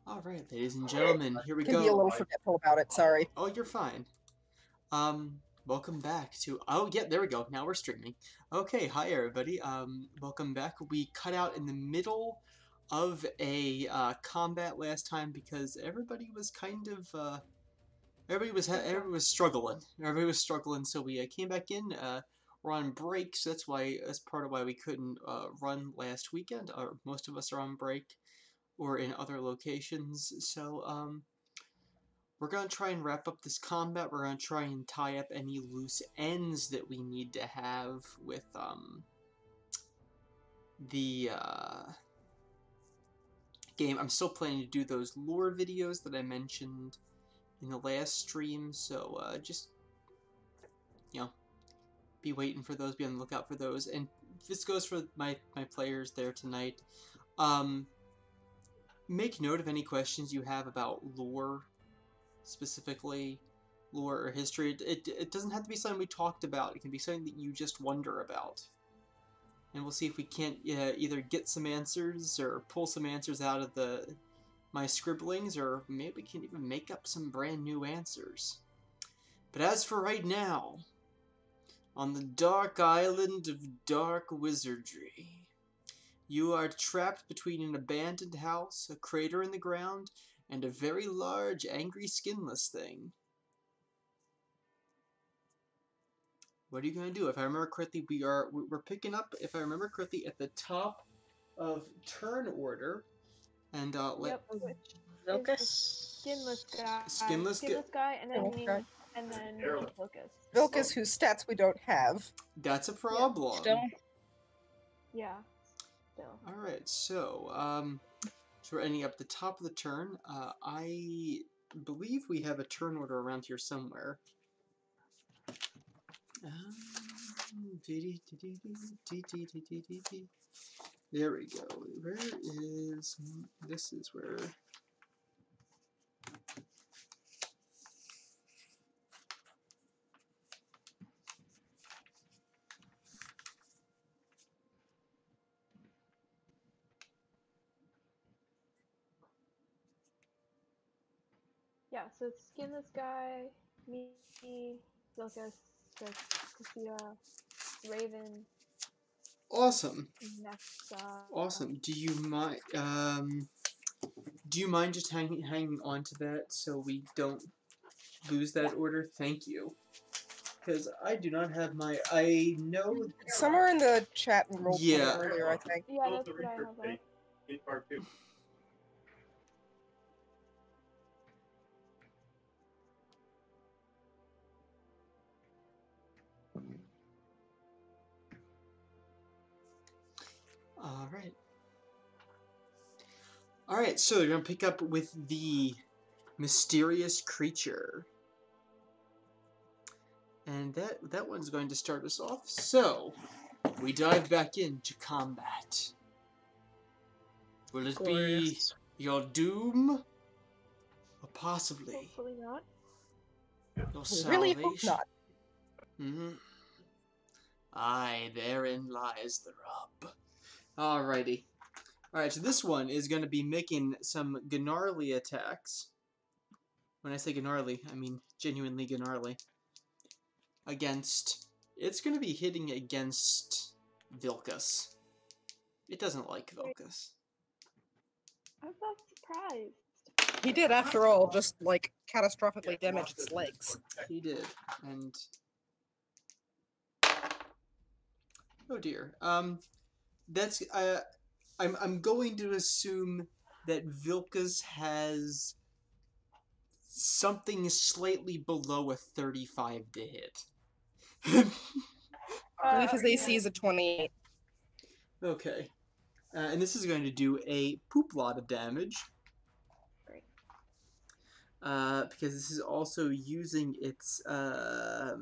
All right, ladies and gentlemen, here we Can be a go. little forgetful about it. Sorry. Oh, you're fine. Welcome back to. Oh, yeah, there we go. Now we're streaming. Okay, hi everybody. Welcome back. We cut out in the middle of a combat last time because everybody was kind of everybody was struggling. Everybody was struggling, so we came back in. We're on break, so that's part of why we couldn't run last weekend. Or most of us are on break or in other locations. So we're gonna try and wrap up this combat. We're gonna try and tie up any loose ends that we need to have with the game. I'm still planning to do those lore videos that I mentioned in the last stream, so just, you know, be waiting for those, be on the lookout for those. And this goes for my players there tonight. Make note of any questions you have about lore, specifically lore or history. It doesn't have to be something we talked about. It can be something that you just wonder about. And we'll see if we can't either get some answers or pull some answers out of my scribblings, or maybe we can even make up some brand new answers. But as for right now, on the dark island of dark wizardry, you are trapped between an abandoned house, a crater in the ground, and a very large, angry, skinless thing. What are you going to do? If I remember correctly, we're picking up, if I remember correctly, at the top of turn order. And Vilcus? Skinless guy. Skinless guy, and then Vilcus. Vilcus, whose stats we don't have. That's a problem. Still? Yeah. Still. Alright, so we're ending up the top of the turn. I believe we have a turn order around here somewhere. There we go. Where is... This is where... Yeah, so it's Skinless guy, me, Vilcus, Cassia, Raven. Awesome. Next, awesome. Do you mind just hanging on to that so we don't lose that order? Thank you. Because I do not have my... I know... Somewhere in the chat room Yeah. earlier, I think. Yeah, that's what I have. In part 2. Alright. Alright, so you're going to pick up with the mysterious creature. And that one's going to start us off. So, we dive back into combat. Will it be your doom? Or possibly Hopefully not. your Really salvation? hope not. Mm-hmm. Aye, therein lies the rub. Alrighty. Alright, so this one is going to be making some gnarly attacks. When I say gnarly, I mean genuinely gnarly. It's going to be hitting against Vilcus. It doesn't like Vilcus. I'm not surprised. He did, after all, just, like, catastrophically damage its legs. He did, and... Oh dear. That's, I'm going to assume that Vilcus has something slightly below a 35 to hit. I believe his AC is a 28. Okay. And this is going to do a poop lot of damage. Great. Because this is also using its, oh,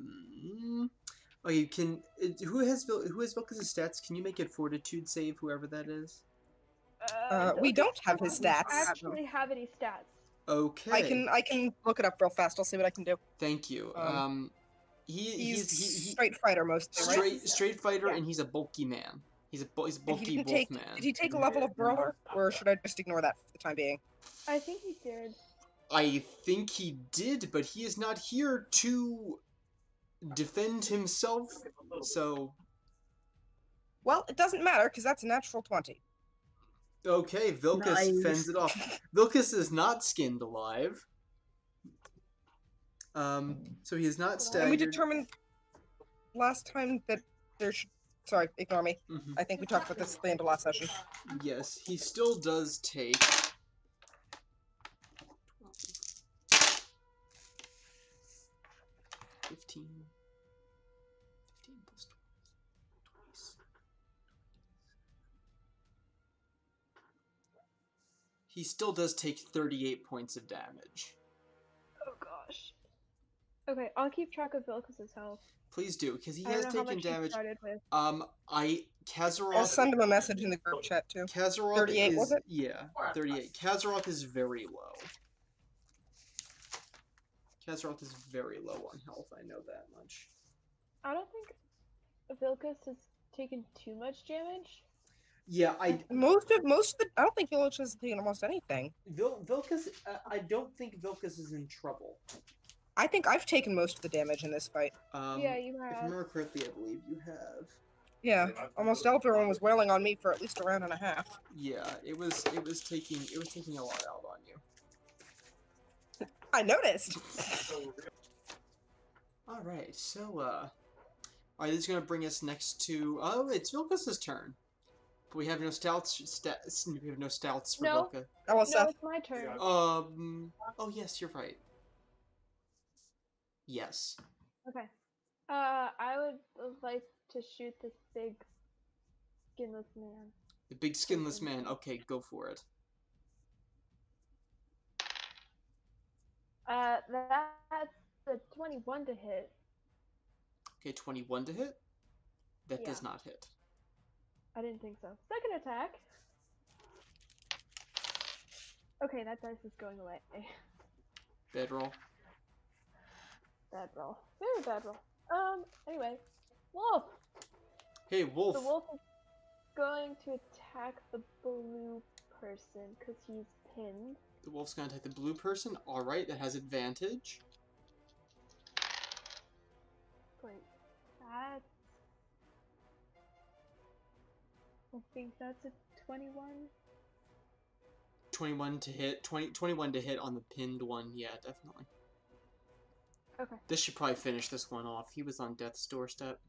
you can, who has Vilcus' stats? Can you make it fortitude save, whoever that is? We don't have his stats. I actually have any stats. Okay. I can look it up real fast. I'll see what I can do. Thank you. He's straight fighter mostly, right? Straight fighter, Yeah. and he's a bulky man. He's a And he bulky didn't wolf take. man. Did he take a level of brawler, or should I just ignore that for the time being? I think he did. I think he did, but he is not here to defend himself, so... Well, it doesn't matter because that's a natural 20. Okay, Vilcus Nice. fends it off. Vilcus is not skinned alive. So he is not And we staggered. determined last time that there should. Sorry, ignore me. Mhm. I think we talked about this at the end of last session. Yes, he still does take... 15 plus 20. He still does take 38 points of damage. Oh gosh. Okay, I'll keep track of Vilcus's health. Please do, because he I has don't know how taken much he damage. started with. I'll Kazaroth... send him a message in the group chat too. Kazaroth 38, is... was it? Yeah, 38. Kazaroth is very low. Kazaroth is very low on health, I know that much. I don't think Vilcus has taken too much damage. Yeah, Most of the. I don't think Village has taken almost anything. Vilcus... I don't think Vilcus is in trouble. I think I've taken most of the damage in this fight. Yeah, you If I have. remember correctly, I believe you have. Yeah, almost everyone was wailing on me for at least a round and a half. Yeah, it was taking a lot out on you. I noticed. Alright, so alright, this is gonna bring us next to it's Vilcus's turn. But we have no stouts we have no stouts for No. Vilca. Oh, well, No, Seth. it's my turn. Oh yes, you're right. Yes. Okay. I would like to shoot this big skinless man. The big skinless man. Okay, go for it. That's a 21 to hit. Okay, 21 to hit. That Yeah. does not hit. I didn't think so. Second attack. Okay, that dice is going away. Bad roll. Bad roll. Very bad roll. Anyway. Wolf! Hey, wolf. The wolf is going to attack the blue person because he's pinned. The wolf's gonna attack the blue person. Alright, that has advantage. Wait, that's... I think that's a 21. 21 to hit. 21 to hit on the pinned one. Yeah, definitely. Okay. This should probably finish this one off. He was on death's doorstep.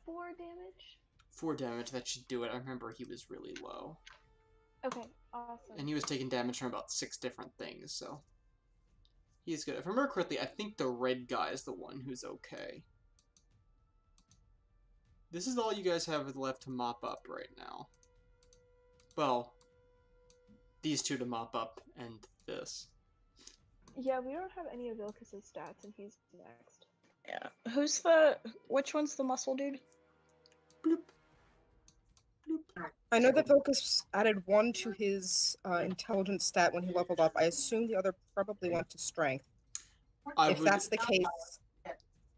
4 damage. 4 damage, that should do it. I remember he was really low. Okay, awesome. And he was taking damage from about 6 different things, so... He's good. If I remember correctly, I think the red guy is the one who's okay. This is all you guys have left to mop up right now. Well, these two to mop up, and this. Yeah, we don't have any of Vilcus's stats, and he's next. Yeah. Which one's the muscle dude? Bloop. Bloop. I know that Vilcus added 1 to his intelligence stat when he leveled up. I assume the other probably went to strength. If that's the case,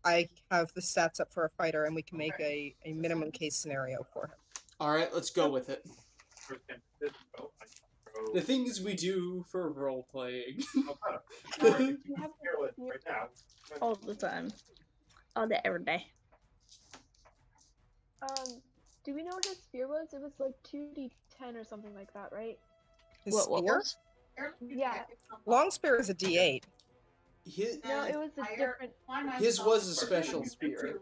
I have the stats up for a fighter, and we can make a minimum case scenario for him. Alright, let's go with it. The things we do for role-playing. You have the spear. All the time. All day, every day. Do we know what his spear was? It was like 2d10 or something like that, right? His What spear? was? Yeah. Long spear is a D8. No, it was a different. His was a special spear.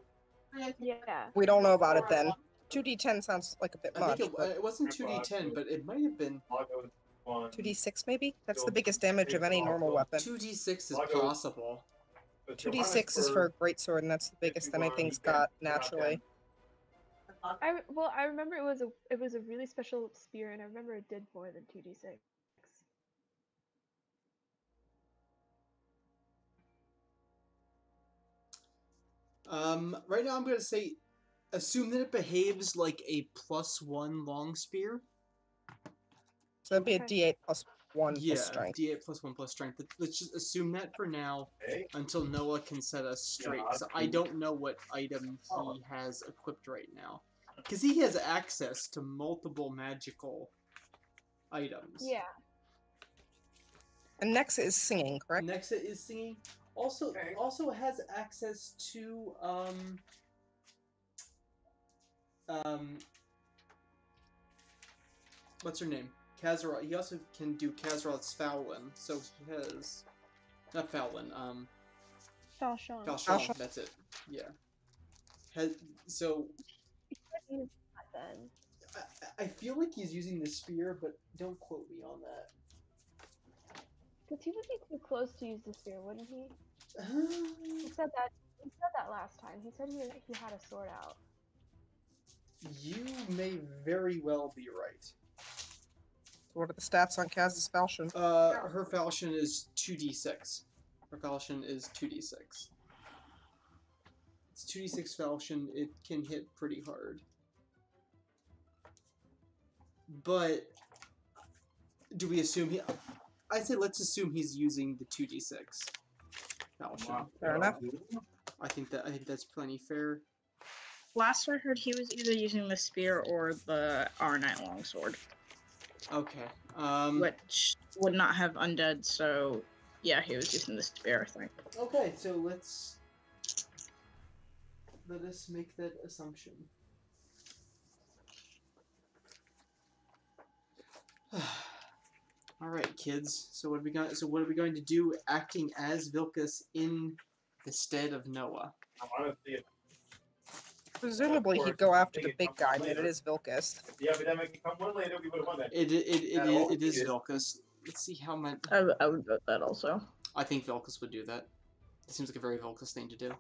Yeah. We don't know about it then. 2d10 sounds like a bit I much. think But it wasn't 2d10, but it might have been... 2d6 maybe? That's the biggest damage of any normal weapon. 2d6 is possible. 2d6 is for a greatsword, and that's the biggest anything's got naturally. I remember it was a really special spear, and I remember it did more than 2d6. Right now I'm gonna say, assume that it behaves like a +1 long spear. So that'd be a Okay. D8 plus 1 Yeah, plus strength. D8 plus 1 plus strength. Let's just assume that for now until Noah can set us straight. So I don't know what item he has equipped right now. Because he has access to multiple magical items. Yeah. And Nexa is singing, correct? Nexa is singing. Also has access to what's her name? Kazaroth. He also can do Kazaroth's Fowlin. So he has not Fowlin. Falchion. Falchion. That's it. Yeah. So Then. I feel like he's using the spear, but don't quote me on that. Because he would be too close to use the spear, wouldn't he? He said that. He said that last time. He said he had a sword out. You may very well be right. What are the stats on Kaz's falchion? Her falchion is 2d6. Her falchion is 2d6. It's 2d6 falchion. It can hit pretty hard. But do we assume he? I say let's assume he's using the 2d6 falchion. Fair enough. I think that's plenty fair. Last I heard, he was either using the spear or the Arnite longsword, Okay. which would not have undead. So yeah, he was using the spear, I think. Okay, so let us make that assumption. All right, kids. So what are we going to do, acting as Vilcus in the stead of Noah? Presumably he'd go after the big guy, but it is Vilcus. Yeah, but then we can come one later, we would have won that. It is Vilcus. Let's see how much. I would vote that also. I think Vilcus would do that. It seems like a very Vilcus thing to do.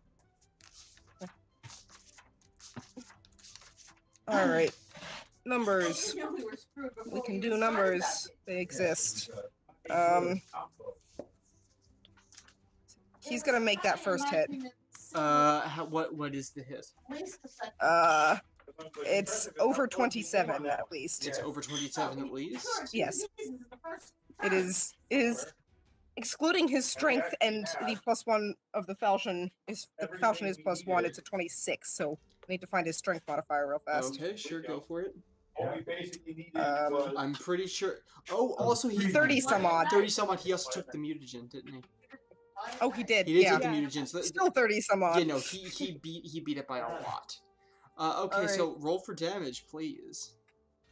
Alright. Numbers. We can do numbers. They exist. He's gonna make that first hit. What is the hit? It's over 27 at least. It's over 27 at least? Yes. It is excluding his strength and the +1 of the falchion is +1, it's a 26, so I need to find his strength modifier real fast. Okay, sure, go for it. All we basically needed was... I'm pretty sure. Oh, also he 30 some odd. 30 some odd. He also took the mutagen, didn't he? Oh, he did. He did yeah. take the mutagen. So Still 30 some odd. yeah, no, he beat it by a lot. Okay, Alright. so roll for damage, please.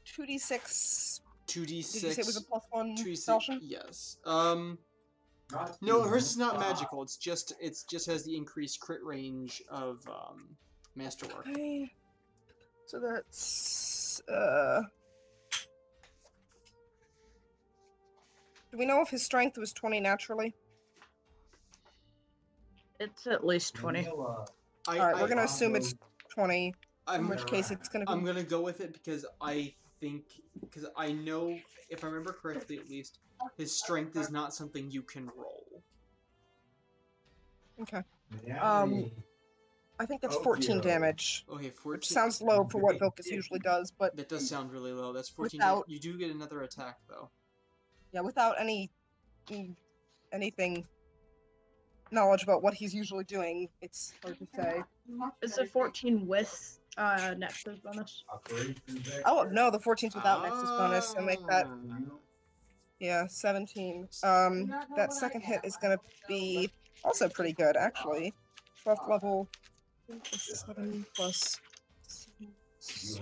2d6. 2d6. Did you say it was a +1 2d6. falchion? Yes. No, hers is not magical. It just has the increased crit range of Masterwork. Okay. So that's do we know if his strength was 20 naturally? It's at least 20. Alright, we're gonna assume it's 20. In which case it's gonna be... I'm gonna go with it because I know, if I remember correctly at least, his strength is not something you can roll. Okay. I think that's 14 damage. Okay, 14. Which sounds low for what Vilcus usually does, but... That does sound really low. That's 14. Without... You do get another attack, though. Yeah, without anything knowledge about what he's usually doing, it's hard to say. Is it 14 with Nexus bonus? Oh, no, the 14's without Nexus bonus, so make that... Yeah, 17. That second hit is gonna be also pretty good, actually. 12th level... 7 plus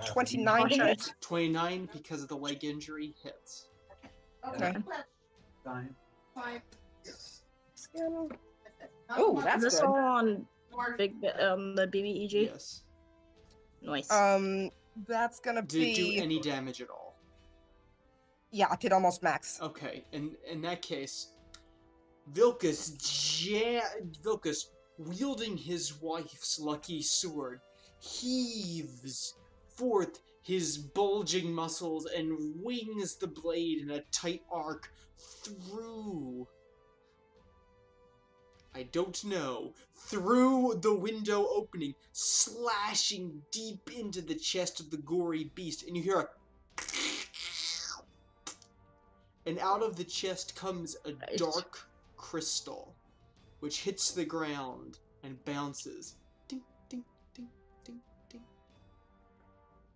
29 to hit. 29 because of the leg injury hits. Okay. Oh, Is that's this good. all on the BBEG? Yes. Nice. That's gonna Did it do be... any damage at all? Yeah, it did almost max. Okay, in that case, Vilcus, wielding his wife's lucky sword, heaves forth his bulging muscles and wings the blade in a tight arc through... I don't know. Through the window opening, slashing deep into the chest of the gory beast, and you hear a... and out of the chest comes a dark crystal, which hits the ground and bounces. Ding, ding, ding, ding, ding.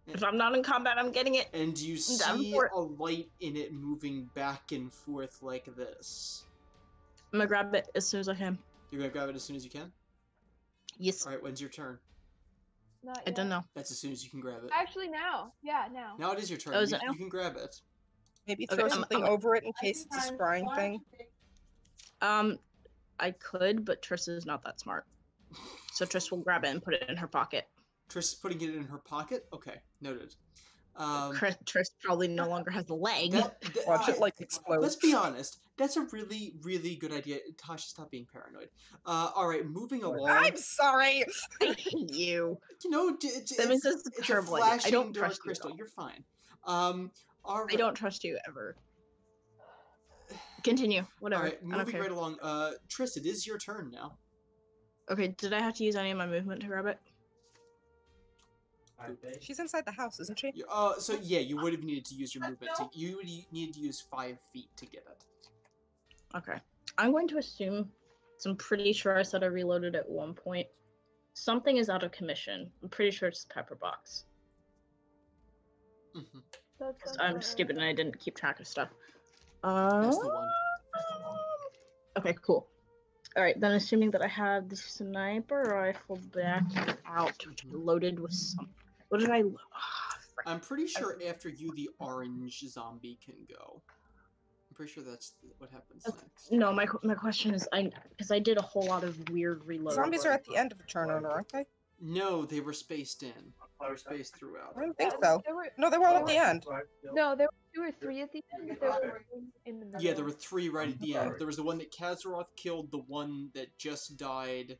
If I'm not in combat, I'm getting it. And you see a light in it moving back and forth like this. I'm gonna grab it as soon as I can. You're gonna grab it as soon as you can? Yes. Alright, when's your turn? Not I yet. don't know. That's as soon as you can grab it. Actually, now. Yeah, now. Now it is your turn. Oh, is it now? You can grab it. Maybe Okay, throw something over it in case it's a scrying thing. I could, but Triss is not that smart. So Triss will grab it and put it in her pocket. Triss is putting it in her pocket? Okay, noted. Triss probably no longer has a leg. Watch it, like, explode. Let's be honest. That's a really, really good idea. Tasha, stop being paranoid. Alright, moving along. I'm sorry! I hate you. You know, That means it's a terrible idea. flashing I don't dark trust you at crystal. all. You're fine. All right. I don't trust you ever. Continue. Whatever. Alright, moving right along. Triss, it is your turn now. Okay, did I have to use any of my movement to grab it? She's inside the house, isn't she? So yeah, you would have needed to use your movement. You would need to use 5 feet to get it. Okay. I'm going to assume, so I'm pretty sure I said I reloaded at one point. Something is out of commission. I'm pretty sure it's the pepper box. Mm-hmm. That's I'm stupid and I didn't keep track of stuff. That's the one. Okay, cool. Alright, then assuming that I have the sniper rifle back out, loaded with something. What did I... I'm pretty sure after you, the orange zombie can go. I'm pretty sure that's what happens next. No, my question is, because I did a whole lot of weird reloading. Zombies are at the end of the turn order, aren't they? No, they were spaced in. They were spaced throughout. I don't think so. No, they were all at the end. No, there were 2 or 3 at the end, but there were 3 in the middle. Yeah, there were 3 right at the end. There was the one that Kazaroth killed, the one that just died,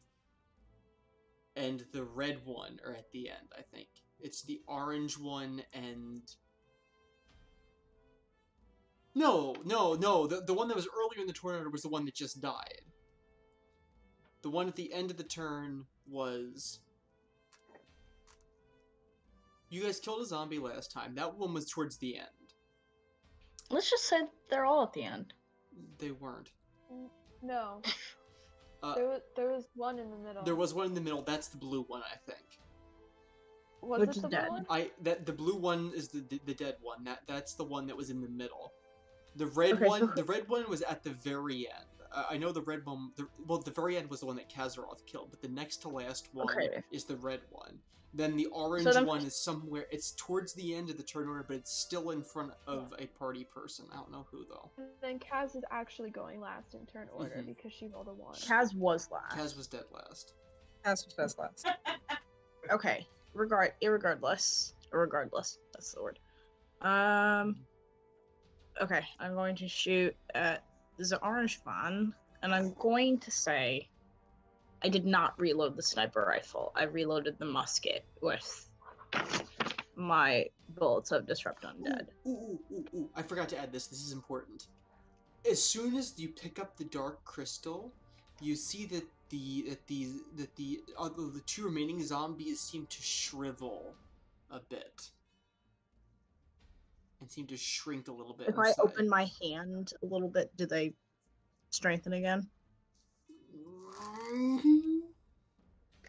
and the red one are at the end, I think. It's the orange one and... No. The one that was earlier in the turn order was the one that just died. The one at the end of the turn was... You guys killed a zombie last time. That one was towards the end. Let's just say they're all at the end. They weren't. No. There was one in the middle. There was one in the middle. That's the blue one, I think. Was Which it is the dead. one? The blue one is the dead one. That's the one that was in the middle. The red Okay, one. so The red one was at the very end. I know the red one. The very end was the one that Kazaroth killed, but the next to last one is the red one. Then the orange one is somewhere. It's towards the end of the turn order, but it's still in front of a party person. I don't know who though. And then Kaz is actually going last in turn order because she rolled a 1. Kaz was last. Kaz was dead last. Kaz was last. Okay. Regardless, that's the word. Okay, I'm going to shoot at the orange one, and I'm going to say I did not reload the sniper rifle. I reloaded the musket with my bullets of Disrupt Undead. Ooh. I forgot to add this. This is important. As soon as you pick up the dark crystal, you see that the 2 remaining zombies seem to shrivel a bit. And seem to shrink a little bit. If I open my hand a little bit, do they strengthen again?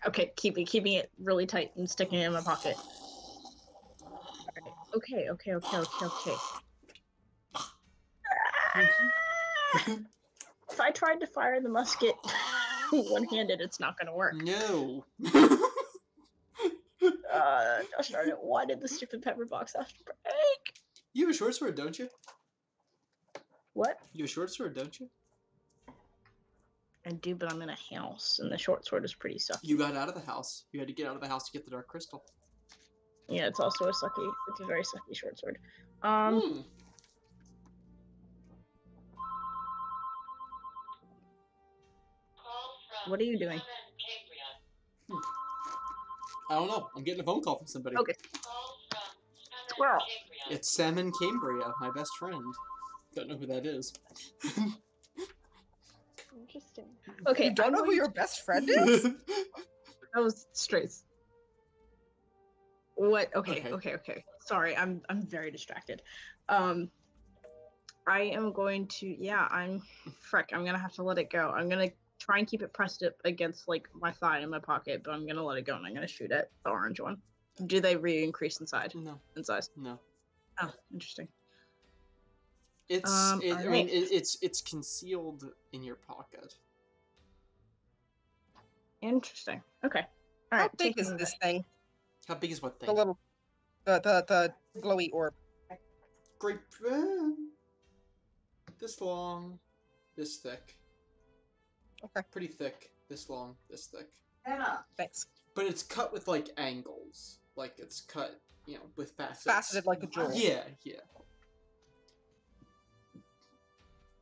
Okay, keeping it really tight and sticking it in my pocket. Okay. If I tried to fire the musket one-handed, it's not gonna work. No. Gosh darn it, why did the stupid pepper box have to break? You have a short sword, don't you? What? You have a short sword, don't you? I do, but I'm in a house, and the short sword is pretty sucky. You got out of the house. You had to get out of the house to get the dark crystal. Yeah, it's also a sucky. It's a very sucky short sword. What are you doing? I don't know. I'm getting a phone call from somebody. Okay. Squirrel. It's Salmon Cambria, my best friend. Don't know who that is. Interesting. Okay, You don't know who your best friend is? That was straight. What? Okay. Sorry, I'm very distracted. I am going to, frick, I'm gonna have to let it go. I'm gonna try and keep it pressed up against, like, my thigh in my pocket, but I'm gonna let it go and I'm gonna shoot at the orange one. Do they re-increase in size? No. In size? No. Oh, interesting. It's concealed in your pocket. Interesting. Okay. All How right. big is this thing? How big is what thing? The little, the glowy orb. Great. This long, this thick. Okay. Pretty thick. This long, this thick. Thanks. But it's cut with like angles. Like it's cut, with facets. Faceted like a jewel. Yeah.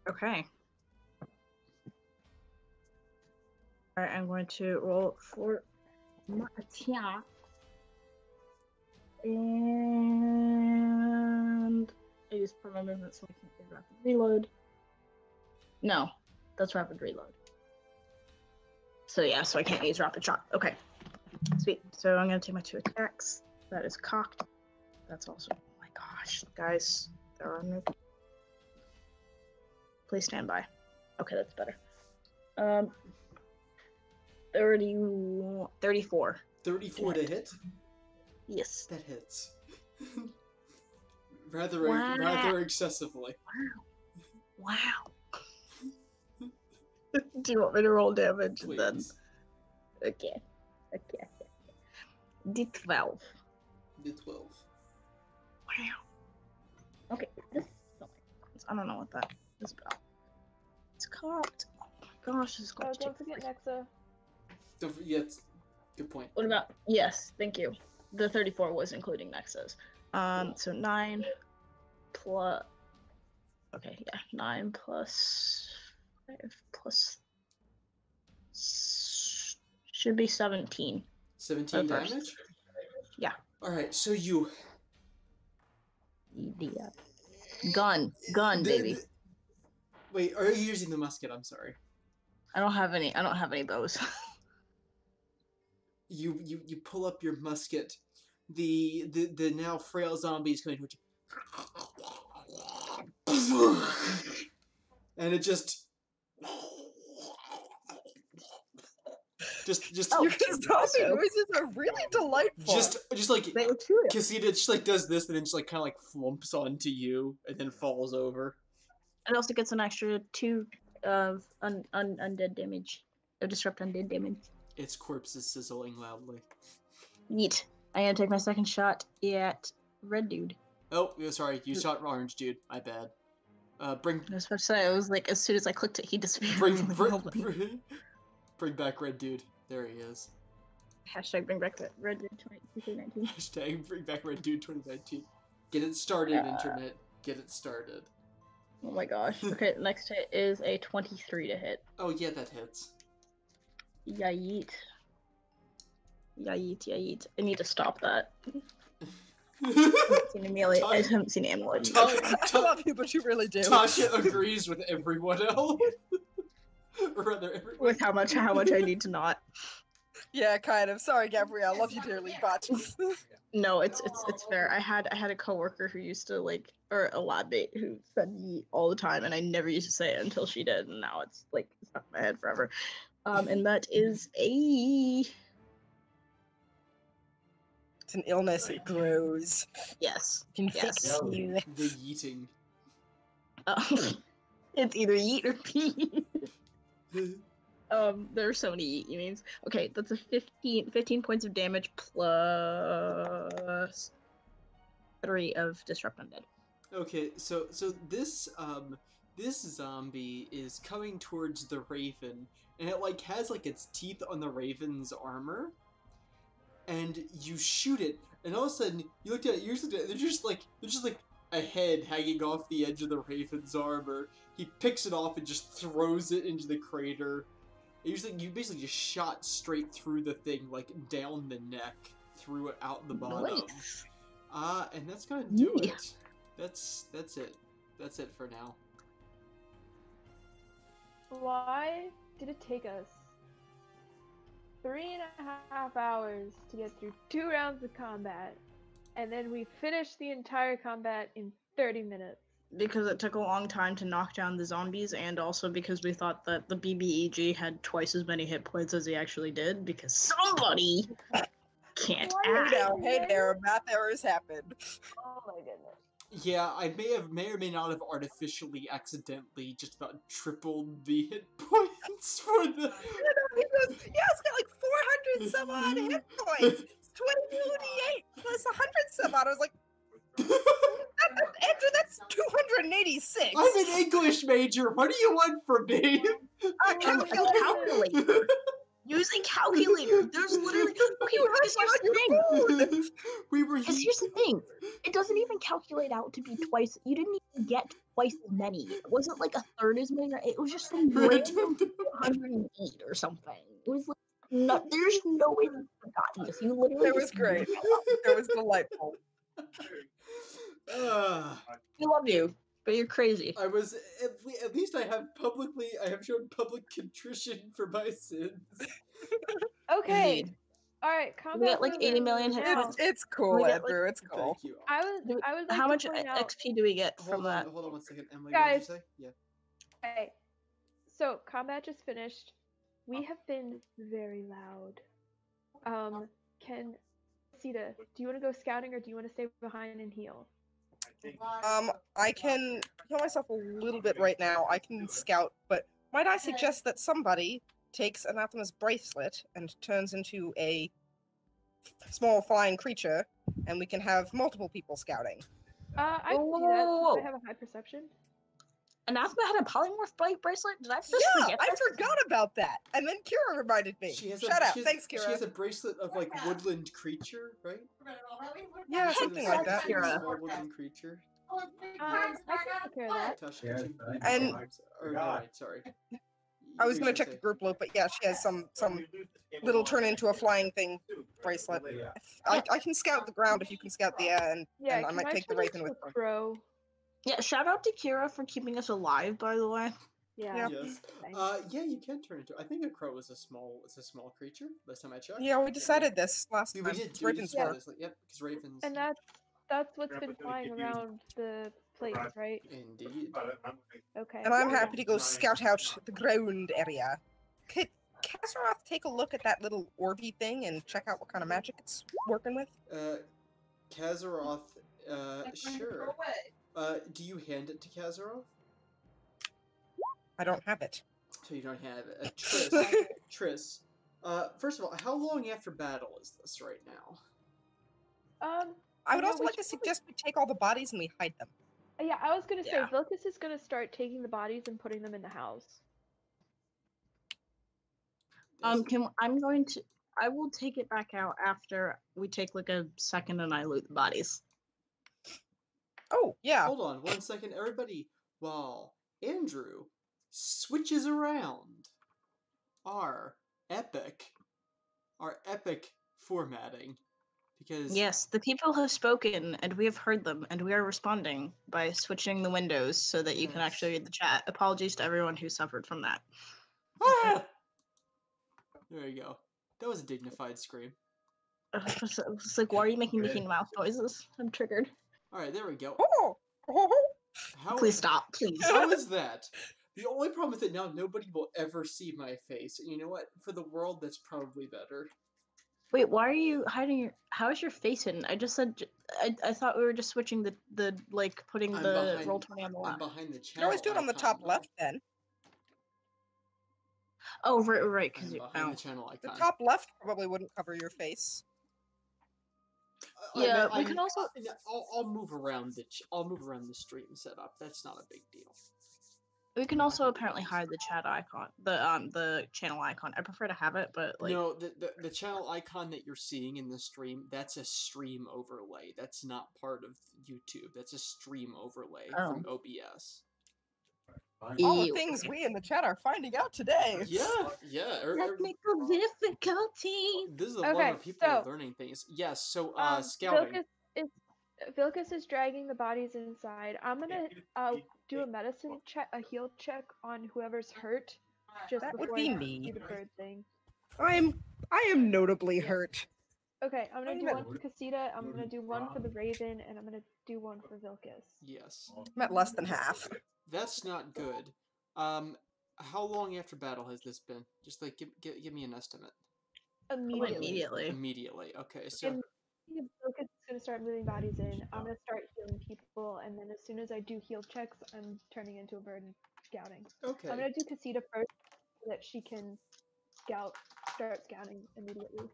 Okay. Alright, I'm going to roll for my attack. And I use part of my movement so I can't get rapid reload. No, that's rapid reload. So yeah, so I can't use rapid shot. Okay. Sweet. So I'm gonna take my 2 attacks. That is cocked. That's also, oh my gosh, guys, there are no. Please stand by. Okay, that's better. 34. 34 to hit? Yes. That hits. rather excessively. Wow. Do you want me to roll damage? Please. Then? Okay. D12. D12. Wow. Okay, this is I don't know what that is about. It's cocked. Oh my gosh, this is going to don't take forget Nexa. Don't forget. Good point. What about, yes, thank you. The 34 was including Nexus. So 9 plus, okay, yeah, 9 plus 5 plus, should be 17. 17 damage? Yeah. Alright, so you... Idiot. Gun, baby. Wait, are you using the musket? I'm sorry. I don't have any bows. You pull up your musket. The now frail zombie is going towards you. And it just Oh, your zombie noises are really delightful. just like Cassita just like does this and then just like kind of like flumps onto you and then falls over. It also gets an extra 2 of undead damage. Or disrupt undead damage. Its corpse is sizzling loudly. Neat. I'm gonna take my second shot at red dude. Oh, sorry, you shot orange dude. My bad. Bring. I was about to say, I was like, as soon as I clicked it, he disappeared. Bring back red dude. There he is. Hashtag bring back red dude 2019. Hashtag bring back red dude 2019. Get it started, internet. Get it started. Oh my gosh. Okay, the next hit is a 23 to hit. Oh yeah, that hits. Yeet. I need to stop that. I haven't seen ammo. I love you, but you really do. Tasha agrees with everyone else. Or rather, everyone. With how much I need to not. Yeah, kind of. Sorry, Gabrielle. Love you dearly, but no, it's fair. I had a coworker who used to like, or a lab mate who said yeet all the time, and I never used to say it until she did, and now it's like stuck in my head forever. And that is a. It's an illness. It grows. Yes. Can fix you. The yeeting. It's either yeet or pee. There are so many yeet means. Okay, that's a 15 points of damage plus 3 of disrupt undead. Okay, so this zombie is coming towards the raven, and it like has like its teeth on the raven's armor, and you shoot it, and all of a sudden you look at it, there's just like a head hanging off the edge of the raven's armor. He picks it off and just throws it into the crater. You basically just shot straight through the thing, like down the neck, through it out the bottom. Nice. And that's gonna do it. That's it. That's it for now. Why did it take us 3.5 hours to get through 2 rounds of combat, and then we finished the entire combat in 30 minutes? because it took a long time to knock down the zombies, and also because we thought that the BBEG had twice as many hit points as he actually did, because somebody can't act. Hey there, math errors happen. Oh my goodness. Yeah, I may or may not have artificially, accidentally, just about tripled the hit points for the. It's got like 400 some odd hit points. It's 2088 plus 100 some odd. I was like, Andrew, that's 286. I'm an English major. What do you want from me? A calculator. Use a calculator. There's literally okay. Because here's the thing. Because here's the thing. It doesn't even calculate out to be twice. You didn't even get twice as many. It wasn't like a third as many. It was just some random 108 or something. It was like there's no way you've forgotten this. You literally. It was great. It was delightful. We love you, but you're crazy. I was at least I have shown public contrition for my sins. Okay. Indeed. All right. We got like 80 million hit now. points. It's cool, We get, Andrew. It's cool. Thank you. I would like How to much point out, XP do we get from that? Hold on 1 second, Emily. Guys. What did you say? Yeah. Okay. So combat just finished. We have been very loud. Can Sita, do you want to go scouting or do you want to stay behind and heal? I can heal myself a little bit right now. I can scout, but might I suggest that somebody takes Anathema's bracelet and turns into a small flying creature, and we can have multiple people scouting. I can do that. Whoa. I have a high perception. Anathema had a polymorph bracelet? Did I just forget I this? forgot about that. And then Kira reminded me. Shout out. Thanks, Kira. She has a bracelet of like woodland creature, right? Yeah, something like that. Kira. Small woodland creature. I can take care of that. Tasha, And- sorry. I was gonna check the group loop, but yeah, she has some little turn into a flying thing bracelet. I can scout the ground if you can scout the air, and Yeah, I might take the turn raven into with a me. crow. Yeah, shout out to Kira for keeping us alive, by the way. Yeah. Yes. Thanks. Yeah, you can turn into. I think a crow is a small creature. Last time I checked. Yeah, we decided this last We time. did. Ravens Yeah. were. Yep, because ravens. And that's what's been flying around the place, right? Indeed. Okay. And I'm happy to go scout out the ground area. Could Kazaroth take a look at that little orby thing and check out what kind of magic it's working with? Kazaroth. Sure. Do you hand it to Kazaroth? I don't have it. So you don't have it. Triss. First of all, how long after battle is this right now? I would Yeah, also we like to suggest we take all the bodies and we hide them. Yeah, I was gonna say Yeah. Vilcus is gonna start taking the bodies and putting them in the house. I will take it back out after we take like a second and I loot the bodies. Oh, yeah. Hold on 1 second, everybody. While Andrew switches around our epic formatting, because Yes, the people have spoken and we have heard them and we are responding by switching the windows so that you can Yes. actually read the chat. Apologies to everyone who suffered from that. Ah! There you go. That was a dignified scream. It's like, why are you making Mickey Mouse noises? I'm triggered. All right, there we go. Oh! How, Please stop, please. How is that? The only problem with it now, nobody will ever see my face. And you know what? For the world, that's probably better. Wait, why are you hiding your? How is your face hidden? I just said. I thought we were just switching the like putting I'm the behind- roll 20 on the I'm left. behind the You can channel. always do it on the icon, top though. left then. Oh, right, I'm because you. behind Oh. the channel The icon. top left probably wouldn't cover your face. Yeah, we can also- I'll move around I'll move around the stream setup. That's not a big deal. We can also apparently hide the chat icon, the channel icon. I prefer to have it, but like. No, the channel icon that you're seeing in the stream, that's a stream overlay. That's not part of YouTube. That's a stream overlay from OBS. All the Ew. things we in the chat are finding out today. Yeah. Technical difficulty. This is a lot Okay, of people so- learning things. Yes, so Um, scouting. Vilcus is dragging the bodies inside. I'm gonna do a medicine check, a heal check on whoever's hurt. Just That would before be I me. do the bird thing. I am notably hurt. Okay, I'm gonna Wait a do minute. one for Casita, I'm gonna do one for the Raven, and I'm gonna do one for Vilcus. Yes. I'm at less than half. That's not good. How long after battle has this been? Just like give me an estimate. Immediately. Immediately. Okay, so And Vilcus is gonna start moving bodies in. I'm gonna start healing people, and then as soon as I do heal checks, I'm turning into a bird and scouting. okay. I'm gonna do Casita first so that she can start scouting immediately.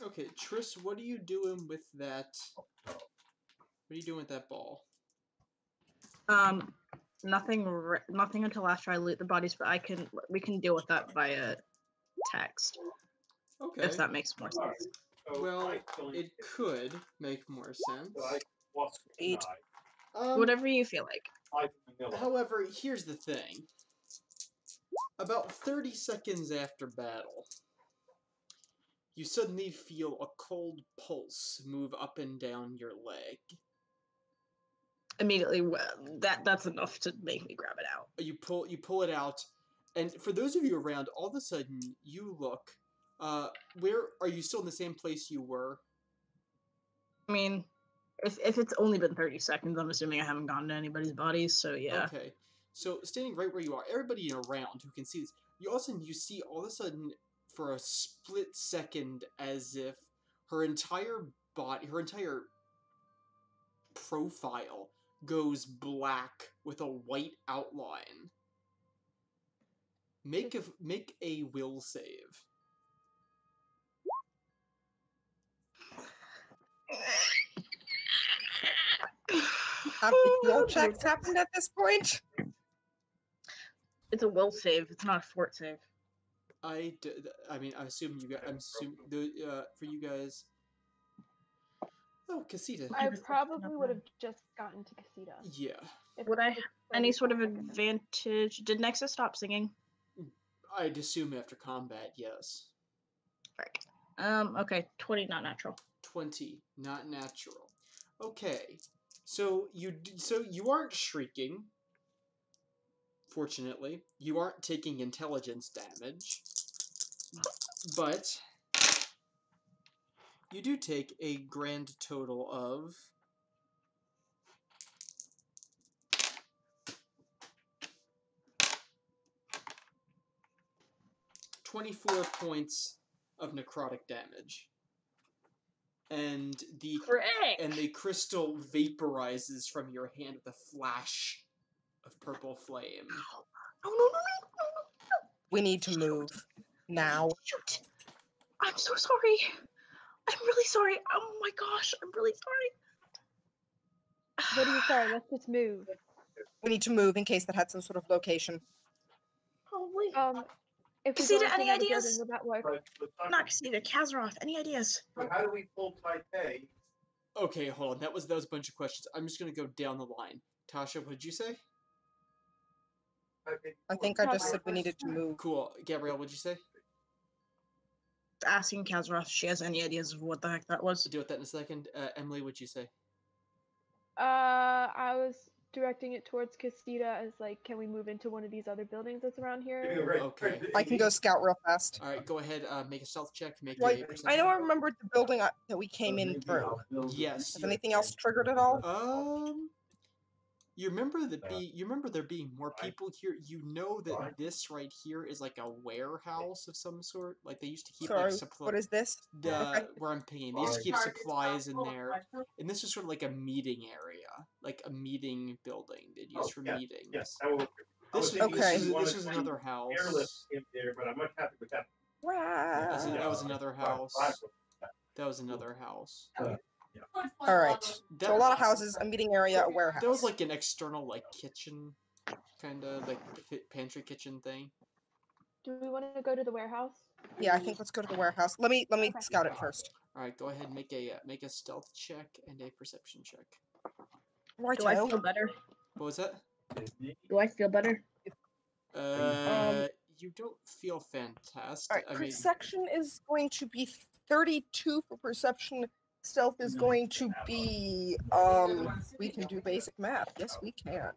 Okay, Triss, what are you doing with that? What are you doing with that ball? Nothing until after I loot the bodies, but we can deal with that via text. Okay. If that makes more sense. Well, it could make more sense. Whatever you feel like. However, here's the thing. About 30 seconds after battle, you suddenly feel a cold pulse move up and down your leg. Immediately, that's enough to make me grab it out. You pull it out, and for those of you around, all of a sudden you look. Where are you still in the same place you were? I mean, if it's only been 30 seconds, I'm assuming I haven't gone to anybody's bodies, so yeah. Okay. So standing right where you are, everybody around who can see this, you see all of a sudden for a split second as if her entire body, her entire profile goes black with a white outline. Make a will save. Have the heal checks happened at this point? It's a will save. It's not a fort save. I mean, I assume you guys. For you guys. Oh, Casita. I probably would have just gotten to Casita. Yeah. Would I any sort of advantage? Did Nexus stop singing? I'd assume after combat, yes. Frick. Okay, 20, not natural. 20, not natural. Okay, so you aren't shrieking. Fortunately, you aren't taking intelligence damage, but you do take a grand total of 24 points of necrotic damage. And the crystal vaporizes from your hand with a flash of purple flame. No. We need to move. Now. Shoot. I'm so sorry. I'm really sorry. Oh my gosh, I'm really sorry. What are you sorry? Let's just move. We need to move in case that had some sort of location. Holy. If we Casita, go into any another ideas? building, will that work? Not Casita, Kazaroth, any ideas? But how do we pull Taipei? Okay, hold on. That was a bunch of questions. I'm just gonna go down the line. Tasha, what did you say? I think I just said we needed to move. Cool. Gabrielle, what'd you say? Asking Kazaroth if she has any ideas of what the heck that was. We'll deal with that in a second. Emily, what'd you say? I was directing it towards Casita as like, can we move into one of these other buildings that's around here? Okay. I can go scout real fast. Alright, go ahead, make a stealth check, make Well, a perception. I know I remembered the building that we came in through. Yes. Has anything else triggered at all? You remember there being more people here? You know that this right here is like a warehouse of some sort? Like they used to keep like supplies. What is this? Where I'm pinging. They used to keep supplies in there. And this is sort of like a meeting area. Like a meeting building they'd use for meetings. Yes. This was another house. But I'm much happy with that. Wow. That was another house. That was another house. Alright. So a lot of houses, a meeting area, a warehouse. There was like an external like kitchen, kind of like pantry kitchen thing. Do we want to go to the warehouse? Yeah, I think let's go to the warehouse. Let me scout it first. All right, go ahead, make a stealth check and a perception check. Right. Do I feel better? What was that? Do I feel better? You don't feel fantastic. Alright, I mean, perception is going to be 32 for perception. Stealth is going to be we can do basic math. Yes, we can.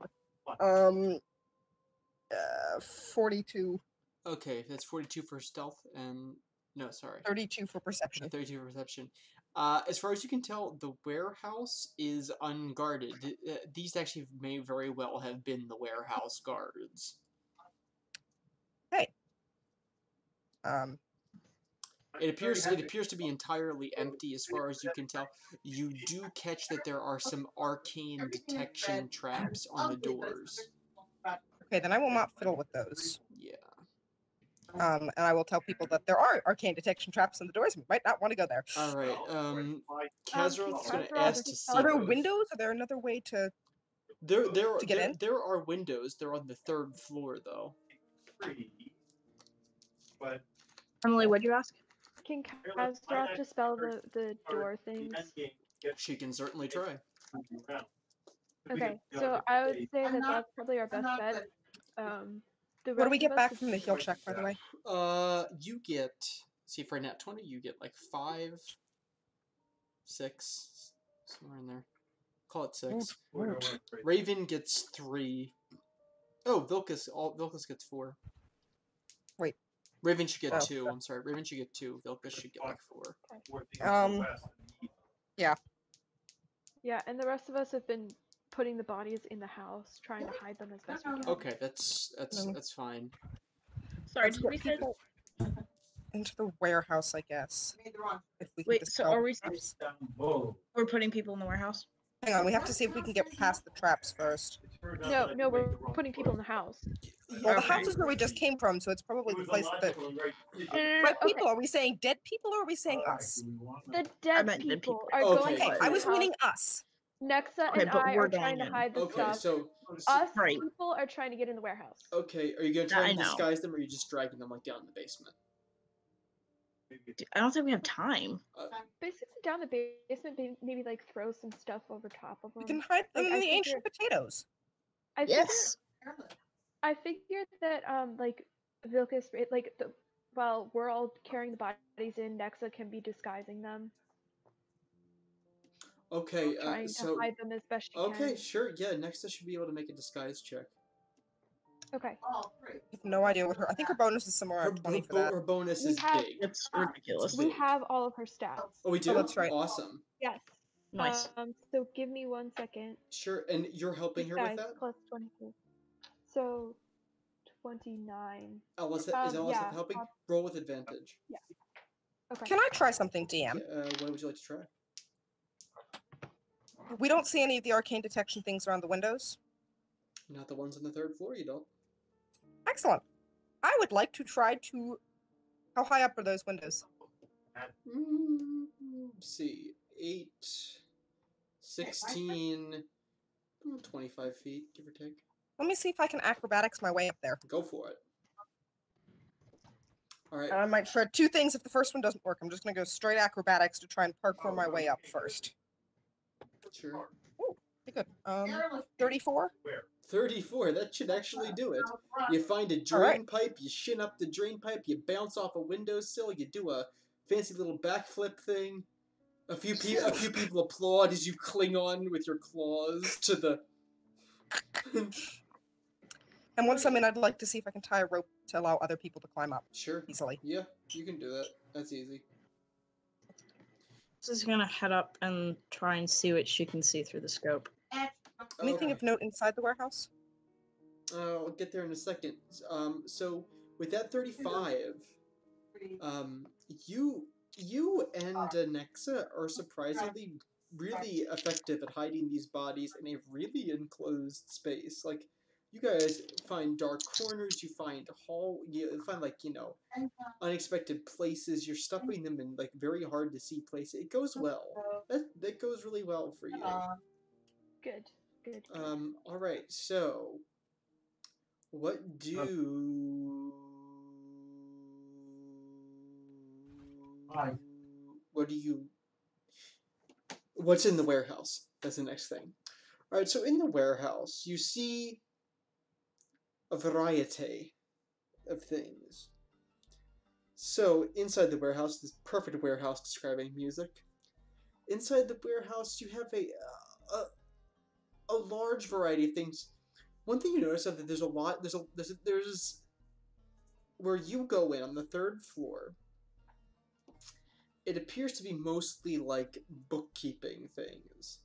42. okay, that's 42 for stealth and No, sorry. 32 for perception. 32 for perception. As far as you can tell, the warehouse is unguarded. These actually may very well have been the warehouse guards. Hey. It appears to be entirely empty as far as you can tell. You do catch that there are some arcane detection traps on the doors. Okay, then I will not fiddle with those. Yeah. And I will tell people that there are arcane detection traps on the doors. We might not want to go there. All right. Kazaroth's going to Kazaroth ask to just see Are there both. windows? Are there another way to get in? There are windows. They're on the 3rd floor, though. But Emily, what'd you ask? Can Kazaroth dispel the door things? She can certainly try. Okay, so I would say that that's probably our best bet. The What do we rest get of us back is- from the heal check, by the way? You get, see, for a nat 20, you get like 5, 6, somewhere in there. Call it 6. Raven gets 3. Oh, Vilcus gets 4. Wait. Raven should get Oh. 2. I'm sorry. Raven should get 2. Vilcus should get like 4. Yeah, and the rest of us have been putting the bodies in the house, trying to hide them as best we can. Okay, that's fine. Sorry, Let's did get we say people into the warehouse, I guess. If we can Wait, so dispel are the we- traps. we're putting people in the warehouse? Hang on, we have to see if we can get past the traps first. No, we're putting people in the house. Well, the Okay. house is where we just came from, so it's probably the place that. No, By okay. people, are we saying dead people or are we saying us? The dead meant dead people people. are Okay. going Okay, into I the was house. meaning us. Nexa Okay, and but I we're are trying to going in. hide the Okay, stuff. so Us Right. people are trying to get in the warehouse. okay, are you gonna That try I and know. disguise them, or are you just dragging them like down in the basement? I don't think we have time. Basically, down the basement, maybe like throw some stuff over top of them. We can hide them Like, in I the figure- ancient potatoes. Yes. I figured that like Vilcus, while we're all carrying the bodies in, Nexa can be disguising them, Okay, trying to hide them as best she okay, can. sure, yeah. Next, I should be able to make a disguise check. Okay. I have no idea what her. I think her bonus is somewhere Her, around 20 for that. her bonus We is have- big. It's ridiculous. We big. have all of her stats. Oh, we do. that's right. Awesome. Yes. Nice. So give me 1 second. Sure, and you're helping her with Disguise that. plus 22. So 29. Alyssa, is Alyssa yeah, helping? Roll with advantage. Okay. Can I try something, DM? What would you like to try? We don't see any of the arcane detection things around the windows. Not the ones on the 3rd floor. You don't. Excellent. I would like to try to. How high up are those windows? Let's see, 8, 16, 25 feet, give or take. Let me see if I can acrobatics my way up there. Go for it. All right. And I might try 2 things if the first one doesn't work. I'm just going to go straight acrobatics to try and parkour my way up first. Sure. Pretty good. 34? 34. That should actually do it. You find a drain Alright. pipe. You shin up the drain pipe. You bounce off a windowsill. You do a fancy little backflip thing. A few people applaud as you cling on with your claws to the. And once I'm in, I'd like to see if I can tie a rope to allow other people to climb up Sure. easily. Yeah, you can do that. That's easy. This is gonna head up and try and see what she can see through the scope. Anything Okay. of note inside the warehouse? I'll get there in a second. So with that 35, you and Nexa are surprisingly really effective at hiding these bodies in a really enclosed space. Like, you guys find dark corners, you find unexpected places. You're stuffing them in like very hard to see places. It goes well. That goes really well for you. Good. Good. All right. So, what What's in the warehouse? That's the next thing. All right. So in the warehouse, you see a variety of things. So inside the warehouse, this perfect warehouse describing music. Inside the warehouse, you have a large variety of things. One thing you notice is that there's where you go in on the 3rd floor. it appears to be mostly like bookkeeping things.